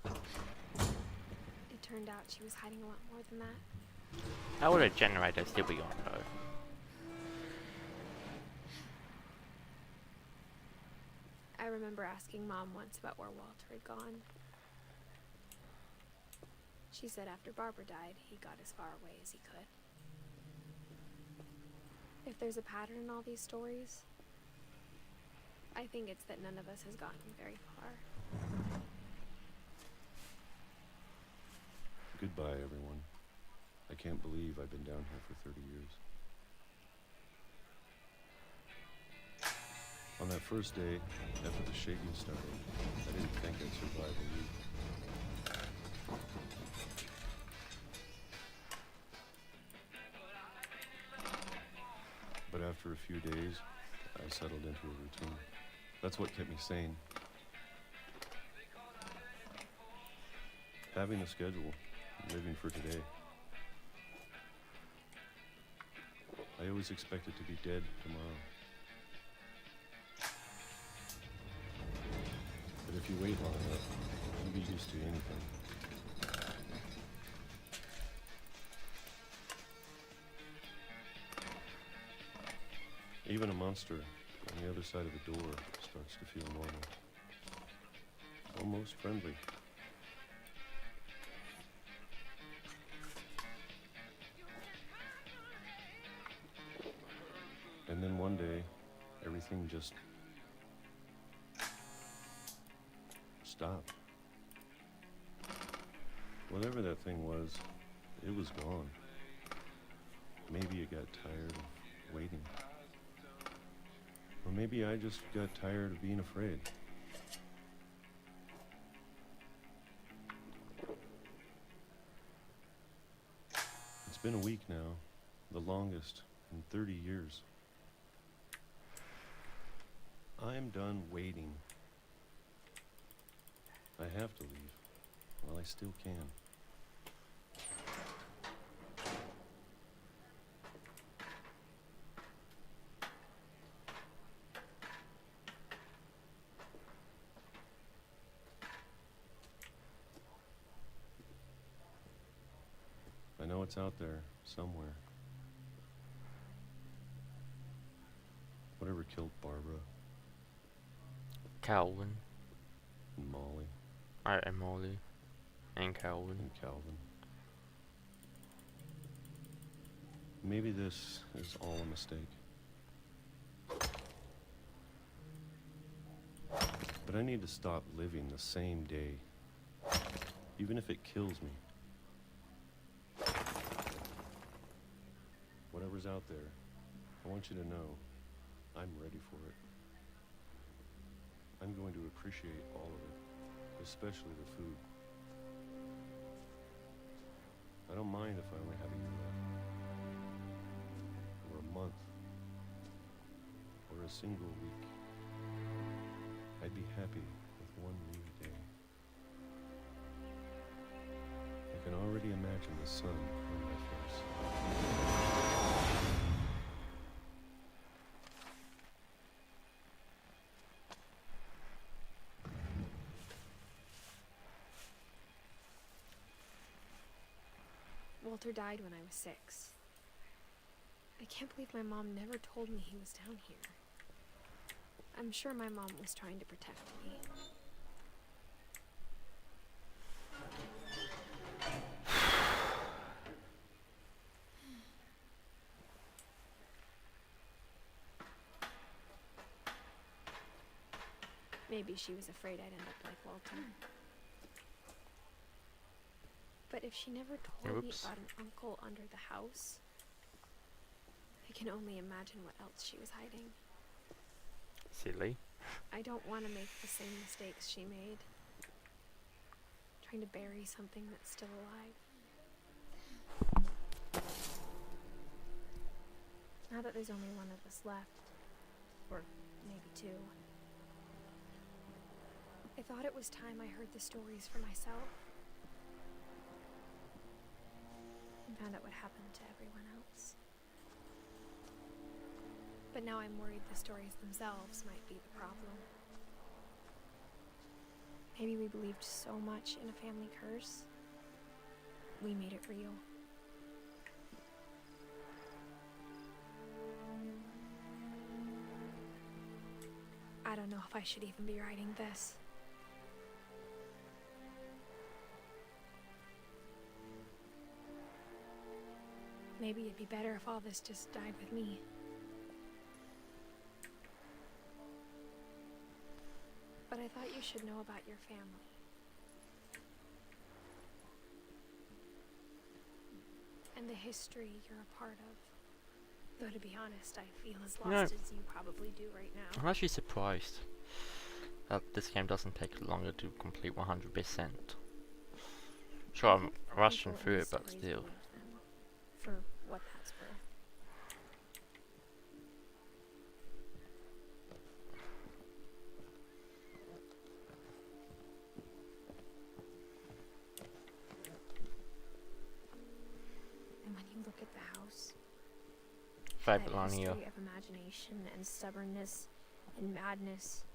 It turned out she was hiding a lot more than that. How would a generator still be on though? I remember asking Mom once about where Walter had gone. She said after Barbara died, he got as far away as he could. If there's a pattern in all these stories, I think it's that none of us has gotten very far. Goodbye, everyone. I can't believe I've been down here for 30 years. On that first day, after the shaking started, I didn't think I'd survive a week. But after a few days, I settled into a routine. That's what kept me sane. Having a schedule, living for today. I always expected to be dead tomorrow. But if you wait long enough, you get used to anything. Even a monster on the other side of the door starts to feel normal. Almost friendly. And then one day, everything just stopped. Whatever that thing was, it was gone. Maybe it got tired of waiting. Or maybe I just got tired of being afraid. It's been a week now, the longest in 30 years. I'm done waiting. I have to leave while I still can. I know it's out there somewhere. Whatever killed Barbara Calvin. and Molly And Molly. And Calvin. and Calvin. Maybe this is all a mistake. But I need to stop living the same day, even if it kills me. Whatever's out there, I want you to know I'm ready for it. I'm going to appreciate all of it, especially the food. I don't mind if I only have a year left, or a month, or a single week. I'd be happy with one new day. I can already imagine the sun on my face. Walter died when I was 6. I can't believe my mom never told me he was down here. I'm sure my mom was trying to protect me. Maybe she was afraid I'd end up like Walter. But if she never told me about an uncle under the house, I can only imagine what else she was hiding. Silly. I don't want to make the same mistakes she made. Trying to bury something that's still alive. Now that there's only one of us left, or maybe 2, I thought it was time I heard the stories for myself. And found out what happened to everyone else. But now I'm worried the stories themselves might be the problem. Maybe we believed so much in a family curse, we made it real. I don't know if I should even be writing this. Maybe it'd be better if all this just died with me. But I thought you should know about your family. And the history you're a part of. Though to be honest, I feel as lost as you probably do right now. I'm actually surprised that this game doesn't take longer to complete 100%. Sure, I'm rushing through it, but still. For what that's worth. And when you look at the house, Favorite that line history here. of imagination and stubbornness and madness,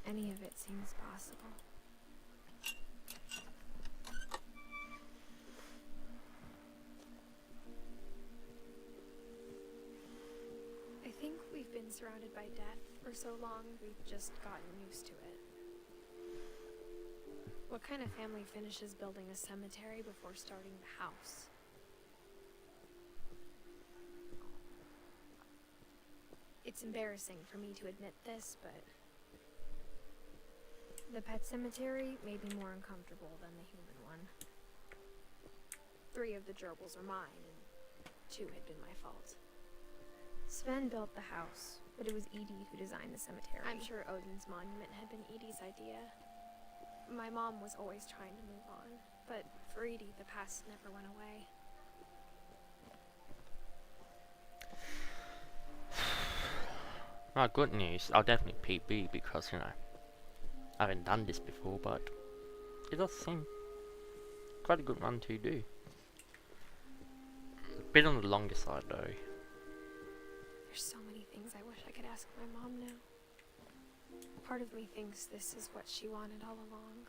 any of it seems possible. I think we've been surrounded by death for so long, we've just gotten used to it. What kind of family finishes building a cemetery before starting the house? It's embarrassing for me to admit this, but the pet cemetery may be more uncomfortable than the human one. 3 of the gerbils are mine, and 2 had been my fault. Sven built the house, but it was Edith who designed the cemetery. I'm sure Odin's monument had been Edith's idea. My mom was always trying to move on, but for Edith, the past never went away. Well, good news. I'll definitely PB because, you know, I haven't done this before, but it does seem quite a good one to do. A bit on the longer side though. There's so many things I wish I could ask my mom now. Part of me thinks this is what she wanted all along.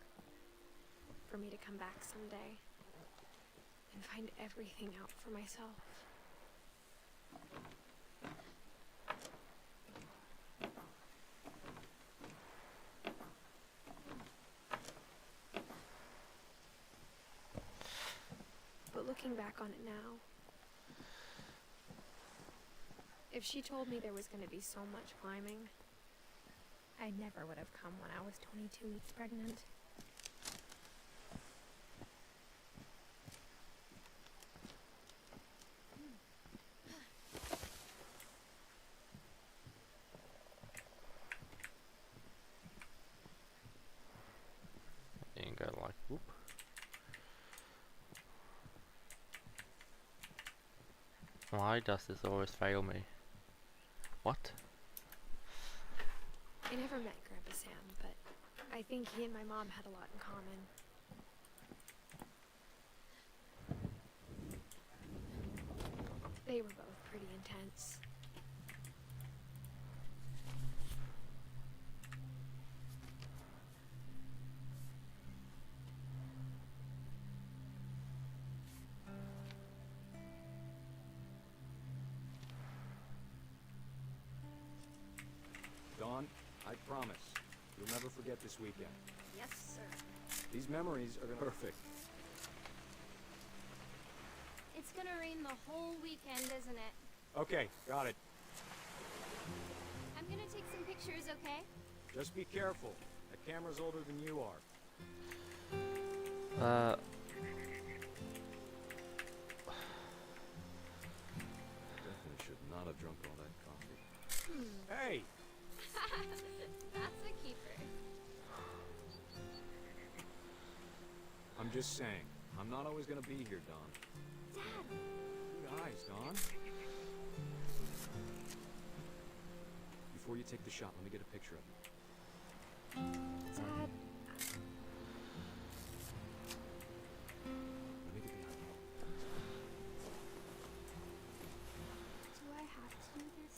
For me to come back someday and find everything out for myself. But looking back on it now, if she told me there was going to be so much climbing, I never would have come when I was 22 weeks pregnant. And go like, whoop. Why does this always fail me? What? I never met Grandpa Sam, but I think he and my mom had a lot in common. They were both pretty intense. I promise. You'll never forget this weekend. Yes, sir. These memories are gonna be perfect. It's gonna rain the whole weekend, isn't it? Okay, got it. I'm gonna take some pictures, okay? Just be careful. That camera's older than you are. Definitely should not have drunk all that coffee. Hey! That's a keeper. I'm just saying. I'm not always gonna be here, Don. Dad! Good eyes, Don. Before you take the shot, let me get a picture of you. Dad, Let me get the eyeball. Do I have to do this?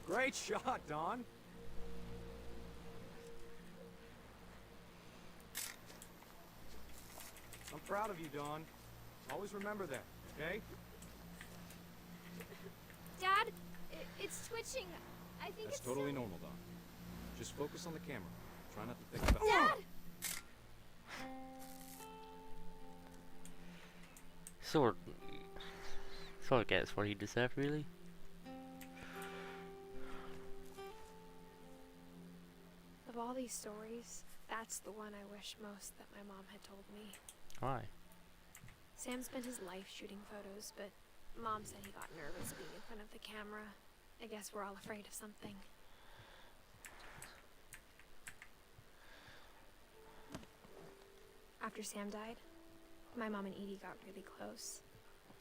Great shot, Don. I'm proud of you, Don. Always remember that, okay? Dad, it's twitching. I think That's it's totally so... normal, Don. Just focus on the camera. Try not to think about... Dad! Sort of gets what he deserved, really. of all these stories, that's the one I wish most that my mom had told me. Why? Sam spent his life shooting photos, but Mom said he got nervous being in front of the camera. I guess we're all afraid of something. After Sam died, my mom and Edie got really close.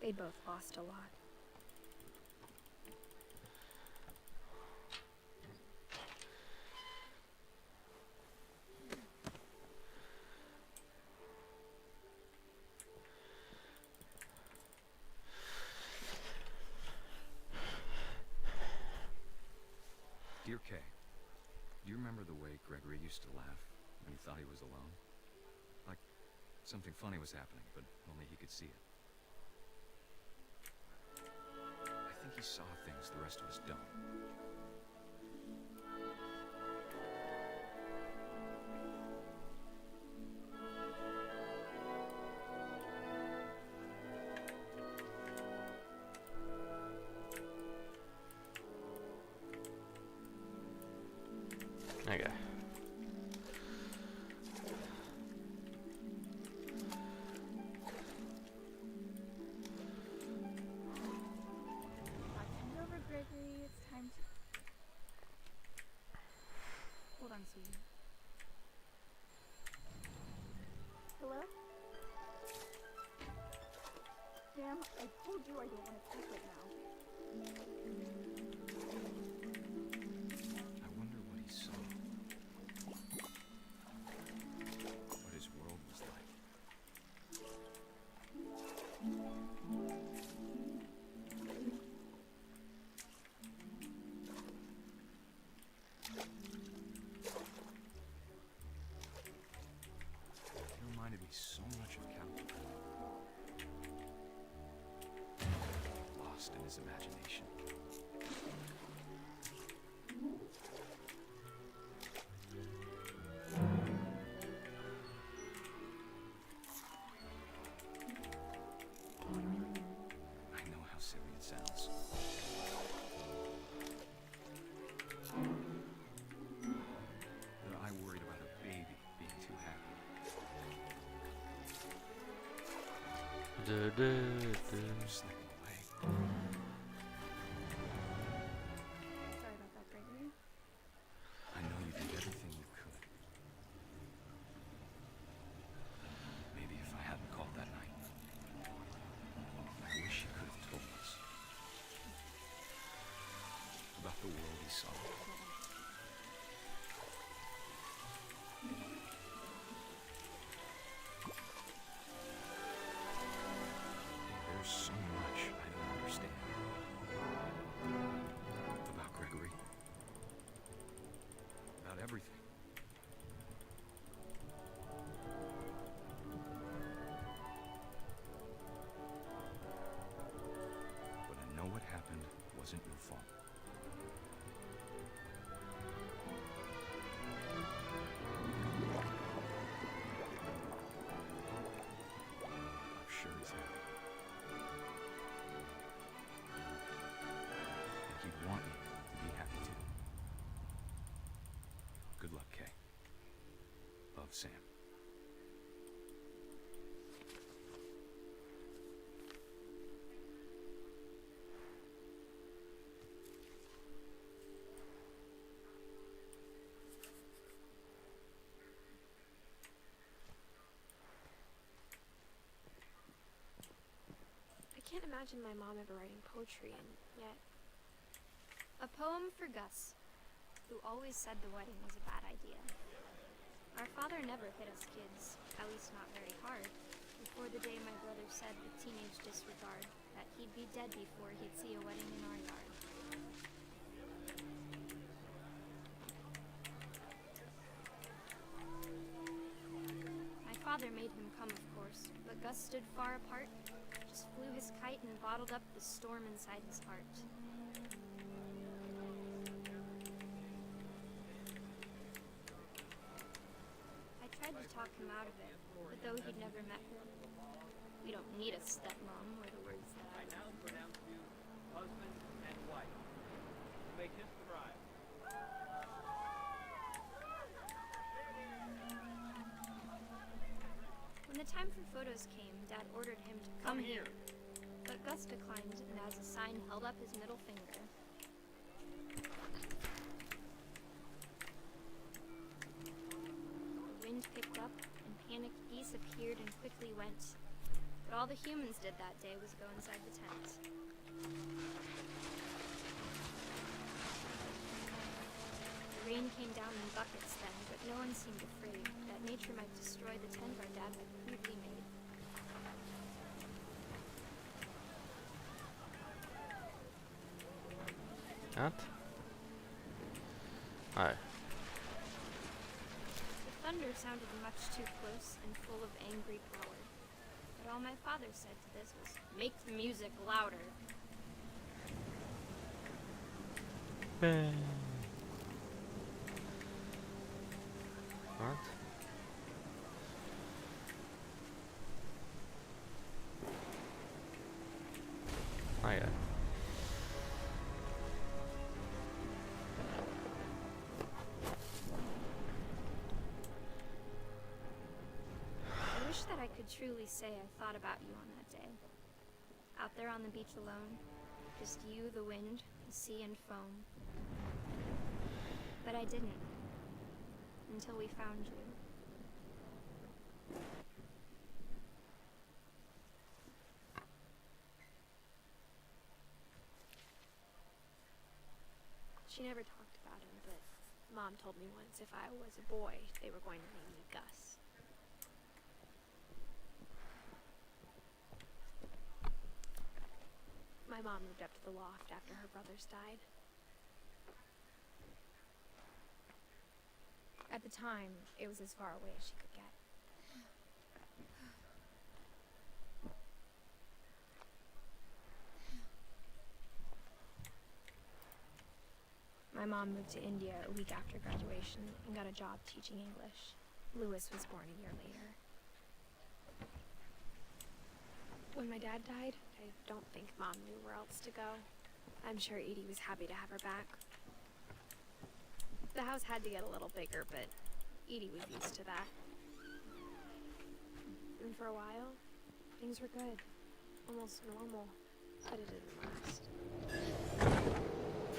They'd both lost a lot. Dear Kay, do you remember the way Gregory used to laugh when he thought he was alone? Like something funny was happening, but only he could see it. I think he saw things the rest of us don't. Okay. Hand over, Gregory. It's time to... Hold on, sweetie. Hello? Sam, I told you I don't want to talk right now. I wonder what he saw. What his world was like. He reminded me so much of Captain. Lost in his imagination. I know how silly it sounds. That I worried about a baby being too happy. I'm slipping away. Sorry about that, Gregory. I know you did everything you could. Maybe if I hadn't called that night, I wish he could have told us about the world he saw. There's so much I don't understand about Gregory, about everything. But I know what happened wasn't your fault. can't imagine my mom ever writing poetry, and yet... A poem for Gus, who always said the wedding was a bad idea. Our father never hit us kids, at least not very hard, before the day my brother said with teenage disregard that he'd be dead before he'd see a wedding in our yard. My father made him come, of course, but Gus stood far apart, just flew his kite and bottled up the storm inside his heart. I tried to talk him out of it, but though he'd never met her, we don't need a stepmom, were the words that I now pronounce you husband and wife. To make his thrive. When the time for photos came, Dad ordered him to come here. But Gus declined, and as a sign held up his middle finger. The wind picked up, and panicked geese appeared and quickly went. But all the humans did that day was go inside the tent. The rain came down in buckets then, but no one seemed afraid that nature might destroy the tent our dad had crudely made. What? Oh. The thunder sounded much too close and full of angry power. But all my father said to this was, "Make the music louder." What? Oh yeah. I wish that I could truly say I thought about you on that day. Out there on the beach alone, just you, the wind, the sea and foam. But I didn't. Until we found you. She never talked about him, but Mom told me once if I was a boy, they were going to name me Gus. My mom moved up to the loft after her brothers died. At the time, it was as far away as she could get. My mom moved to India a week after graduation and got a job teaching English. Louis was born a year later. When my dad died, I don't think Mom knew where else to go. I'm sure Edie was happy to have her back. The house had to get a little bigger, but Edie was used to that. And for a while, things were good. Almost normal, but it didn't last.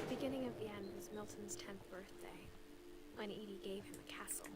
The beginning of the end was Milton's 10th birthday, when Edie gave him a castle.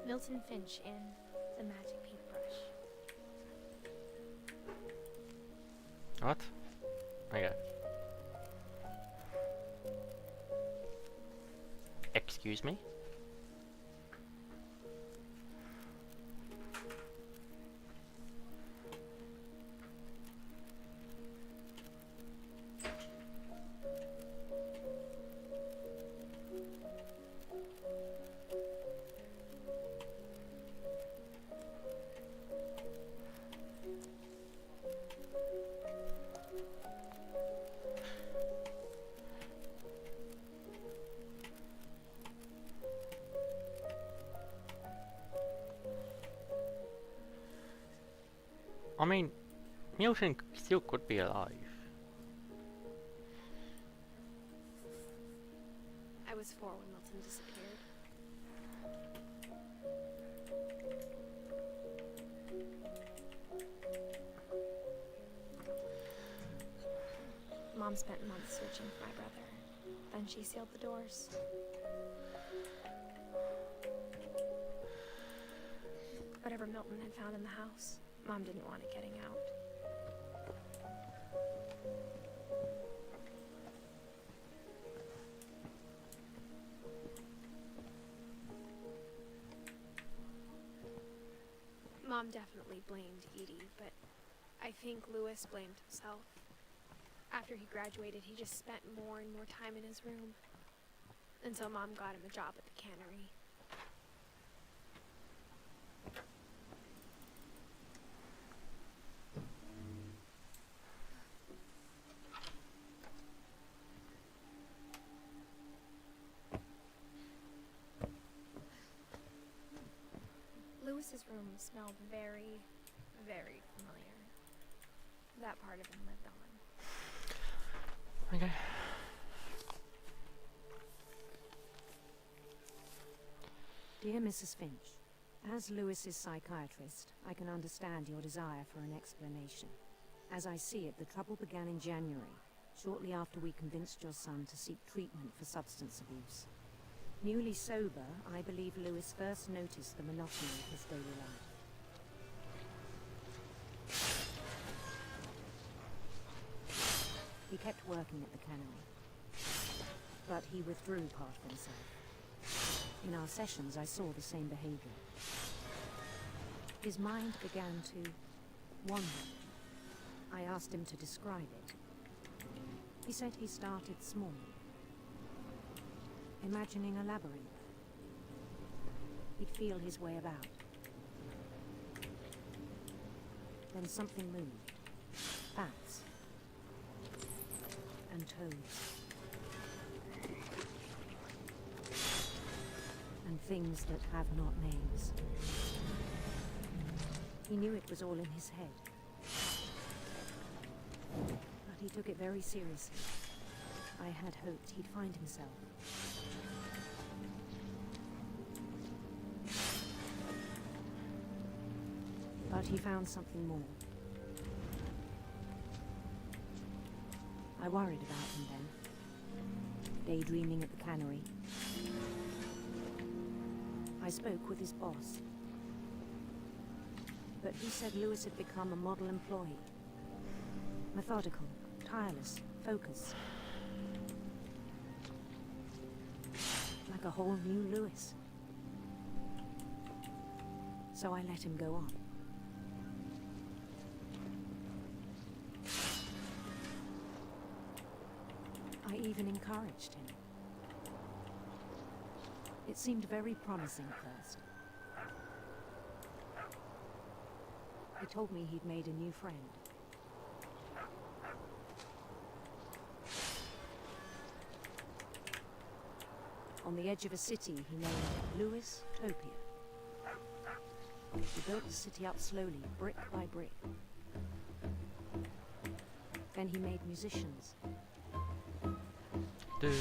Milton Finch in The Magic Paintbrush. What? Okay. Excuse me? I mean, Milton still could be alive. was 4 when Milton disappeared. Mom spent months searching for my brother. Then she sealed the doors. Whatever Milton had found in the house, Mom didn't want it getting out. Mom definitely blamed Edie, but I think Lewis blamed himself. After he graduated, he just spent more and more time in his room, until Mom got him a job at the cannery. Lewis's room smelled very, very familiar. That part of him lived on. Okay. Dear Mrs. Finch, as Lewis's psychiatrist, I can understand your desire for an explanation. As I see it, the trouble began in January, shortly after we convinced your son to seek treatment for substance abuse. Newly sober, I believe Lewis first noticed the monotony of his daily life. He kept working at the cannery, but he withdrew part of himself. In our sessions, I saw the same behavior. His mind began to wander. I asked him to describe it. He said he started small, imagining a labyrinth. He'd feel his way about. Then something moved. Bats. And toads. And things that have not names. He knew it was all in his head. But he took it very seriously. I had hoped he'd find himself. But he found something more. I worried about him then, daydreaming at the cannery. I spoke with his boss. But he said Lewis had become a model employee. Methodical, tireless, focused. Like a whole new Lewis. So I let him go on. I even encouraged him. It seemed very promising at first. He told me he'd made a new friend. On the edge of a city he named Lewis Topia. He built the city up slowly, brick by brick. Then he made musicians. And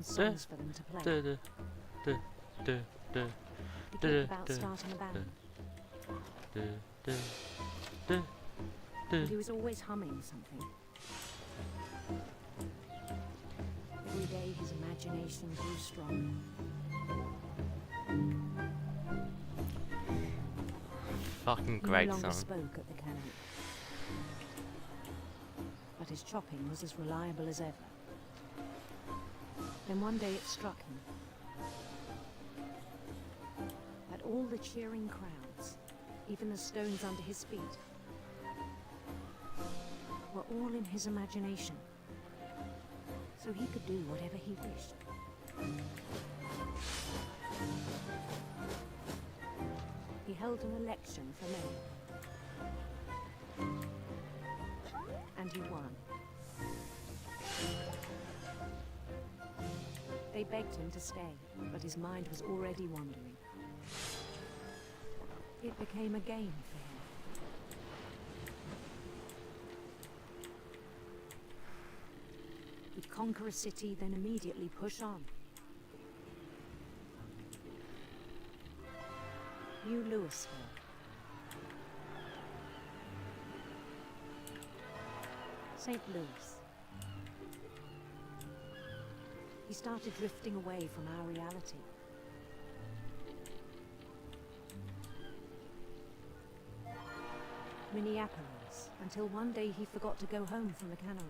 songs for them to play. He talked about starting a band. And he was always humming something. Every day his imagination grew stronger. Fucking great he no longer song. spoke at the cannery. But his chopping was as reliable as ever. Then one day it struck him that all the cheering crowds, even the stones under his feet, were all in his imagination, so he could do whatever he wished. He held an election for mayor, and he won. They begged him to stay, but his mind was already wandering. It became a game for him. He'd conquer a city, then immediately push on. New Louisville. St. Louis. He started drifting away from our reality. Minneapolis, until one day he forgot to go home from the cannery.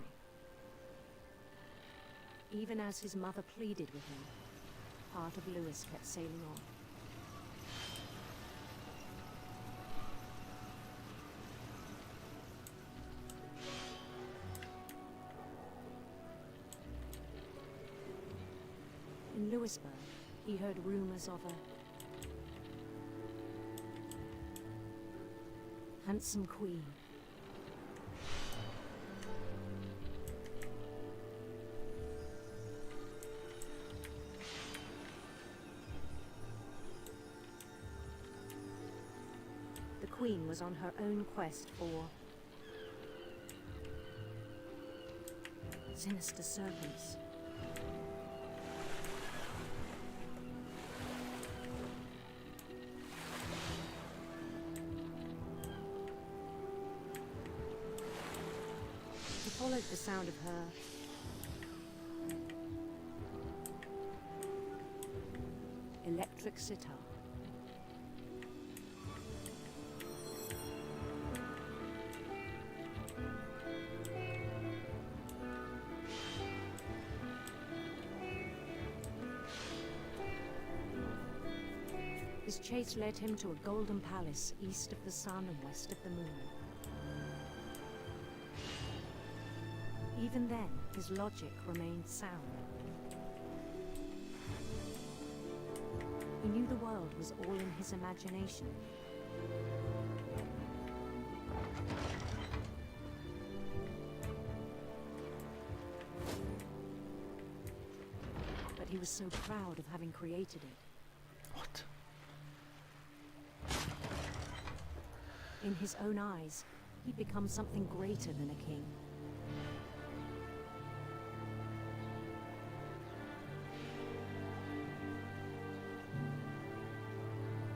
Even as his mother pleaded with him, part of Louis kept sailing on. In Louisburg, he heard rumors of a handsome queen. The queen was on her own quest for sinister serpents. He followed the sound of her electric sitar. His chase led him to a golden palace east of the sun and west of the moon. Even then, his logic remained sound. He knew the world was all in his imagination. But he was so proud of having created it. What? In his own eyes, he'd become something greater than a king.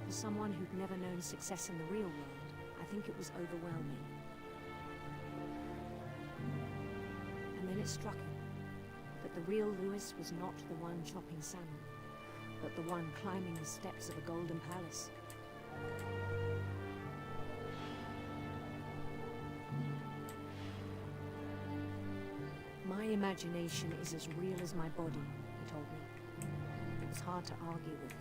For someone who'd never known success in the real world, I think it was overwhelming. And then it struck him that the real Louis was not the one chopping salmon, but the one climbing the steps of a golden palace. My imagination is as real as my body, he told me. It was hard to argue with him.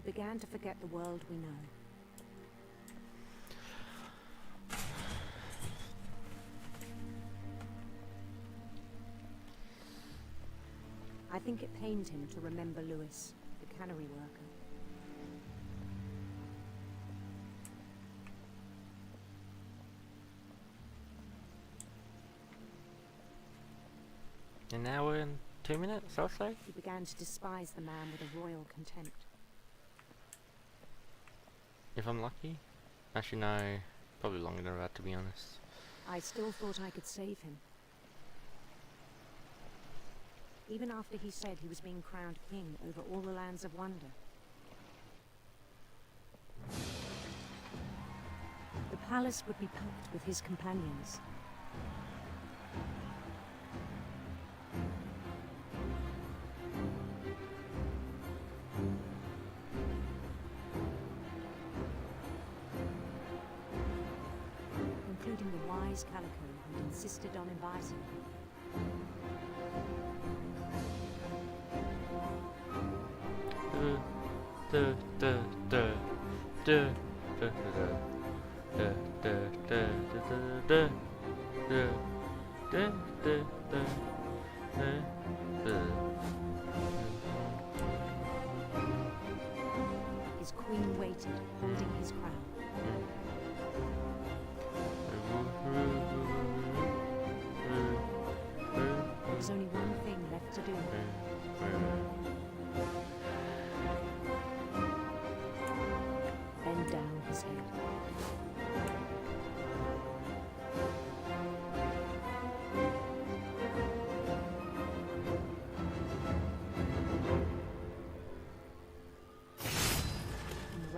He began to forget the world we know. I think it pained him to remember Louis, the cannery worker. An hour and 2 minutes, I'll say? He began to despise the man with a royal contempt. If I'm lucky. Actually, no. Probably longer than that, to be honest. I still thought I could save him. Even after he said he was being crowned king over all the lands of wonder. The palace would be packed with his companions. Including the wise Calico who insisted on inviting him. His queen waited, holding his crown. There was only one thing left to do.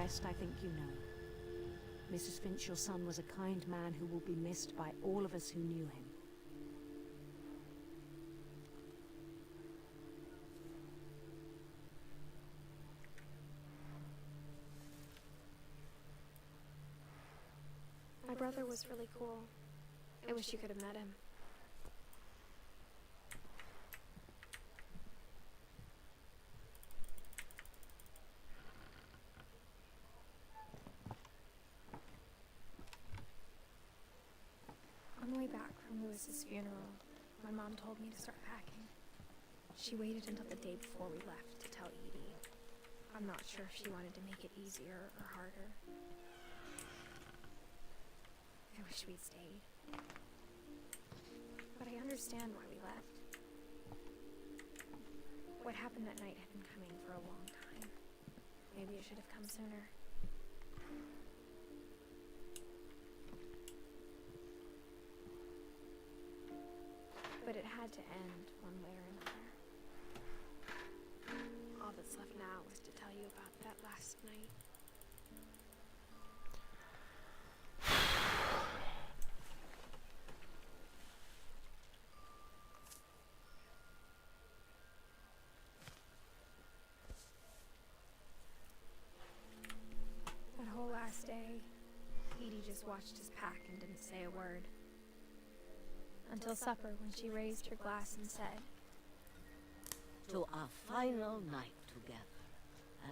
rest I think you know. Mrs. Finch, your son was a kind man who will be missed by all of us who knew him. My brother was really cool. I wish you could have met him. On the way back from Lewis's funeral, my mom told me to start packing. She waited until the day before we left to tell Edie. I'm not sure if she wanted to make it easier or harder. I wish we'd stayed. But I understand why we left. What happened that night had been coming for a long time. Maybe it should have come sooner. But it had to end one way or another. All that's left now is to tell you about that last night. That whole last day, Edie just watched us pack and didn't say a word. Until supper, when she raised her glass and said, "To our final night together,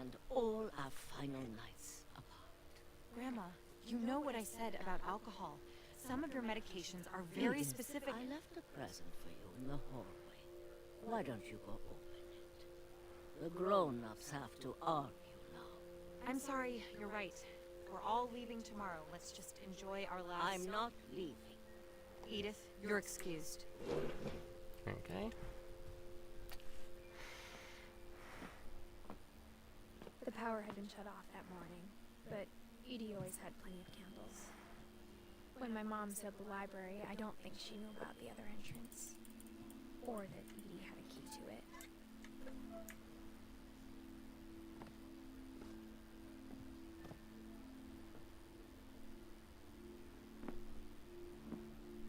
and all our final nights apart." Grandma, you know what I said about alcohol. Some of your medications are very Edith, specific. I left a present for you in the hallway. Why don't you go open it? The grown-ups have to argue now. I'm sorry, you're right. We're all leaving tomorrow. Let's just enjoy our last... I'm not leaving. Edith, you're excused. Okay. the power had been shut off that morning, but Edie always had plenty of candles. When my mom said the library, I don't think she knew about the other entrance, or that Edie had a key to it.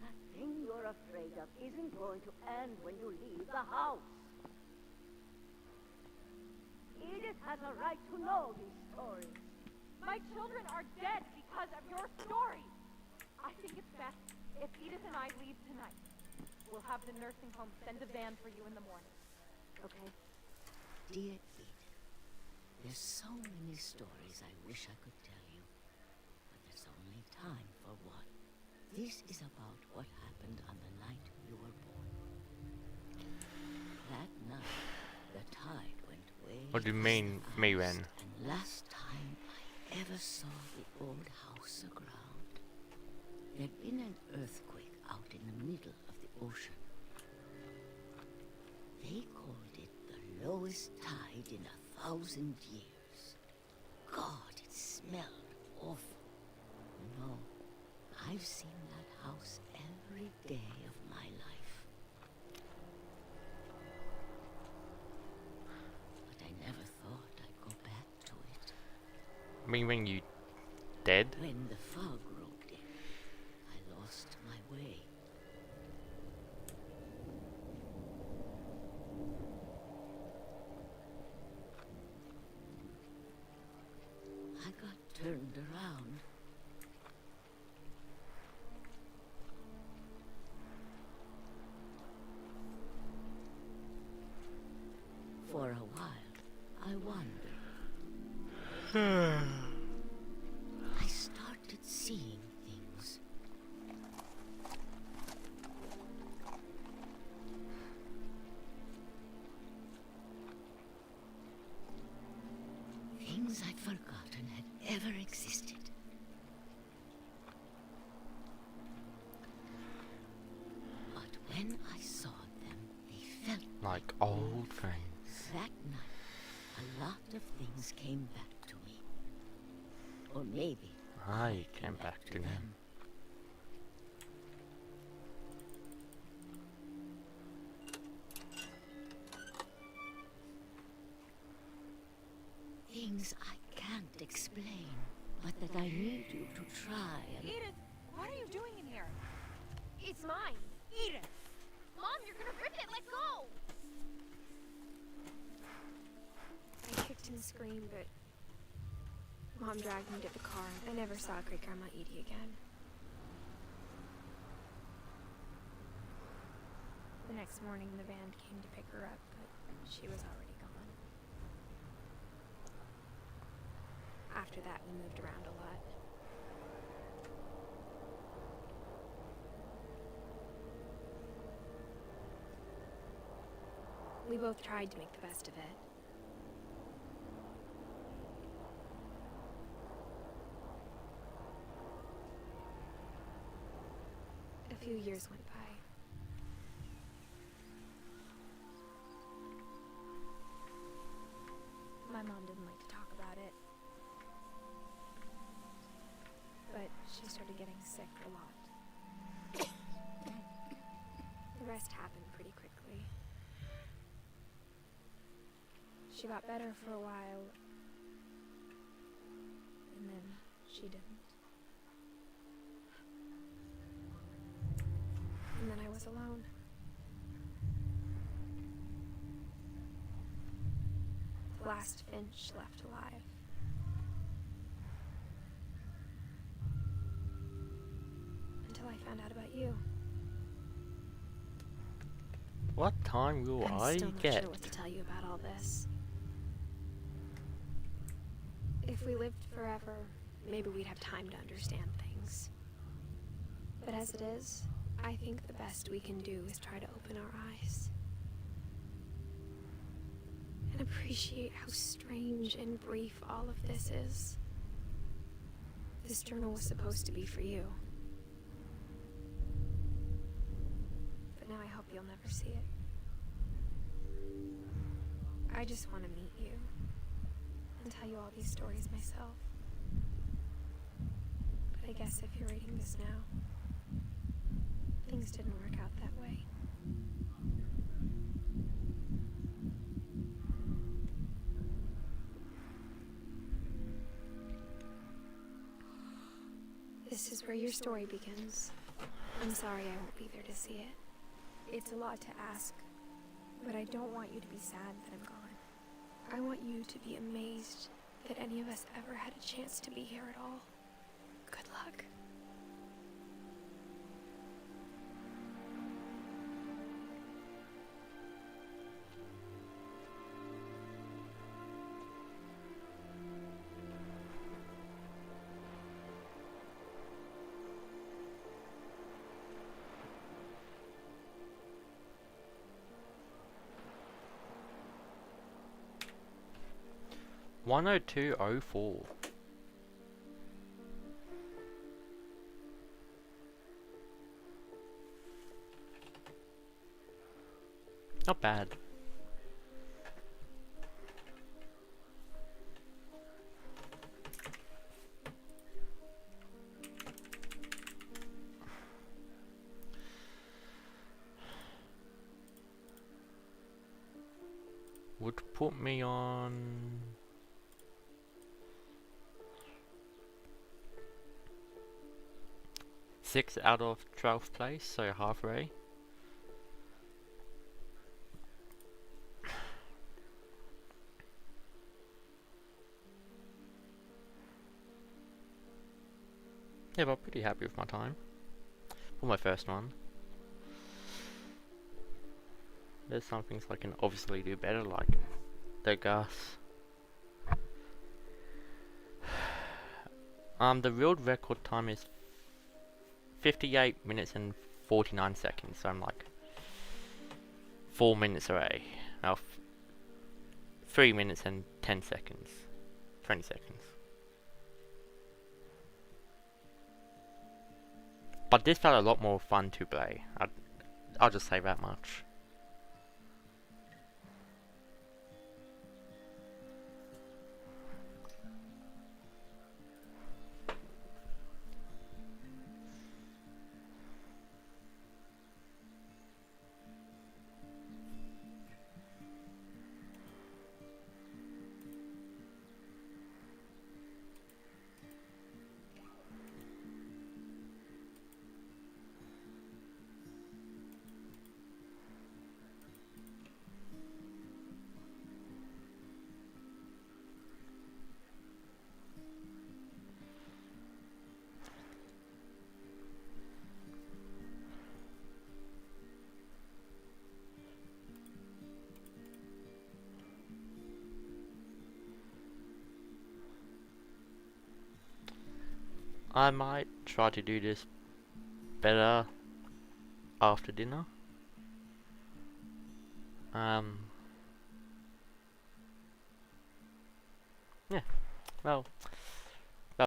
That thing you're afraid of isn't going to end when you leave the house. Edith has a right to know these stories. My children are dead because of your story. I think it's best if Edith and I leave tonight. We'll have the nursing home send a van for you in the morning. Okay? Dear Edith, there's so many stories I wish I could tell you, but there's only time for one. This is about what happened on the night you were born. That night, the tide went way What do you mean, Maywen? And last time I ever saw the old house aground, there'd been an earthquake out in the middle of the ocean. They called it the lowest tide in 1,000 years. God, it smelled awful. No, I've seen that house every day of my life. But I never thought I'd go back to it. I mean, when you dead? When the fog rolled in, I lost my way. I got turned around. For a while, I wandered. I started seeing things. Things I'd forgotten had ever existed. But when I saw them, they felt Like old friends. that night. A lot of things came back to me. Or maybe I came back to them. things I can't can't explain, but that I need you to try and... Edith, what are you doing in here? It's mine. Edith! Mom, you're gonna rip it. Let go. I kicked and screamed, but Mom dragged me to the car. I never saw Great Grandma Edie again. The next morning, the band came to pick her up, but she was already gone. After that, we moved around a lot. We both tried to make the best of it. A few years went by. My mom didn't like to talk about it. But she started getting sick a lot. The rest happened pretty quickly. She got better for a while, and then she didn't. And then I was alone. The last Finch left alive. Until I found out about you. What time will I I'm still not get? sure what to tell you about all this. If we lived forever, maybe we'd have time to understand things. But as it is, I think the best we can do is try to open our eyes. And appreciate how strange and brief all of this is. This journal was supposed to be for you. But now I hope you'll never see it. I just want to meet you and tell you all these stories myself. But I guess if you're reading this now, things didn't work out that way. This is where your story begins. I'm sorry I won't be there to see it. It's a lot to ask, but I don't want you to be sad that I'm gone. I want you to be amazed that any of us ever had a chance to be here at all. Good luck. $102.04. Not bad. Would put me on 6 out of 12th place, so halfway. Yeah, but I'm pretty happy with my time for my first one. There's some things I can obviously do better, like the gas. The world record time is 58 minutes and 49 seconds, so I'm like 4 minutes away. Now 3 minutes and 10 seconds. 20 seconds. But this felt a lot more fun to play. I'll just say that much. I might try to do this better after dinner. Yeah, well,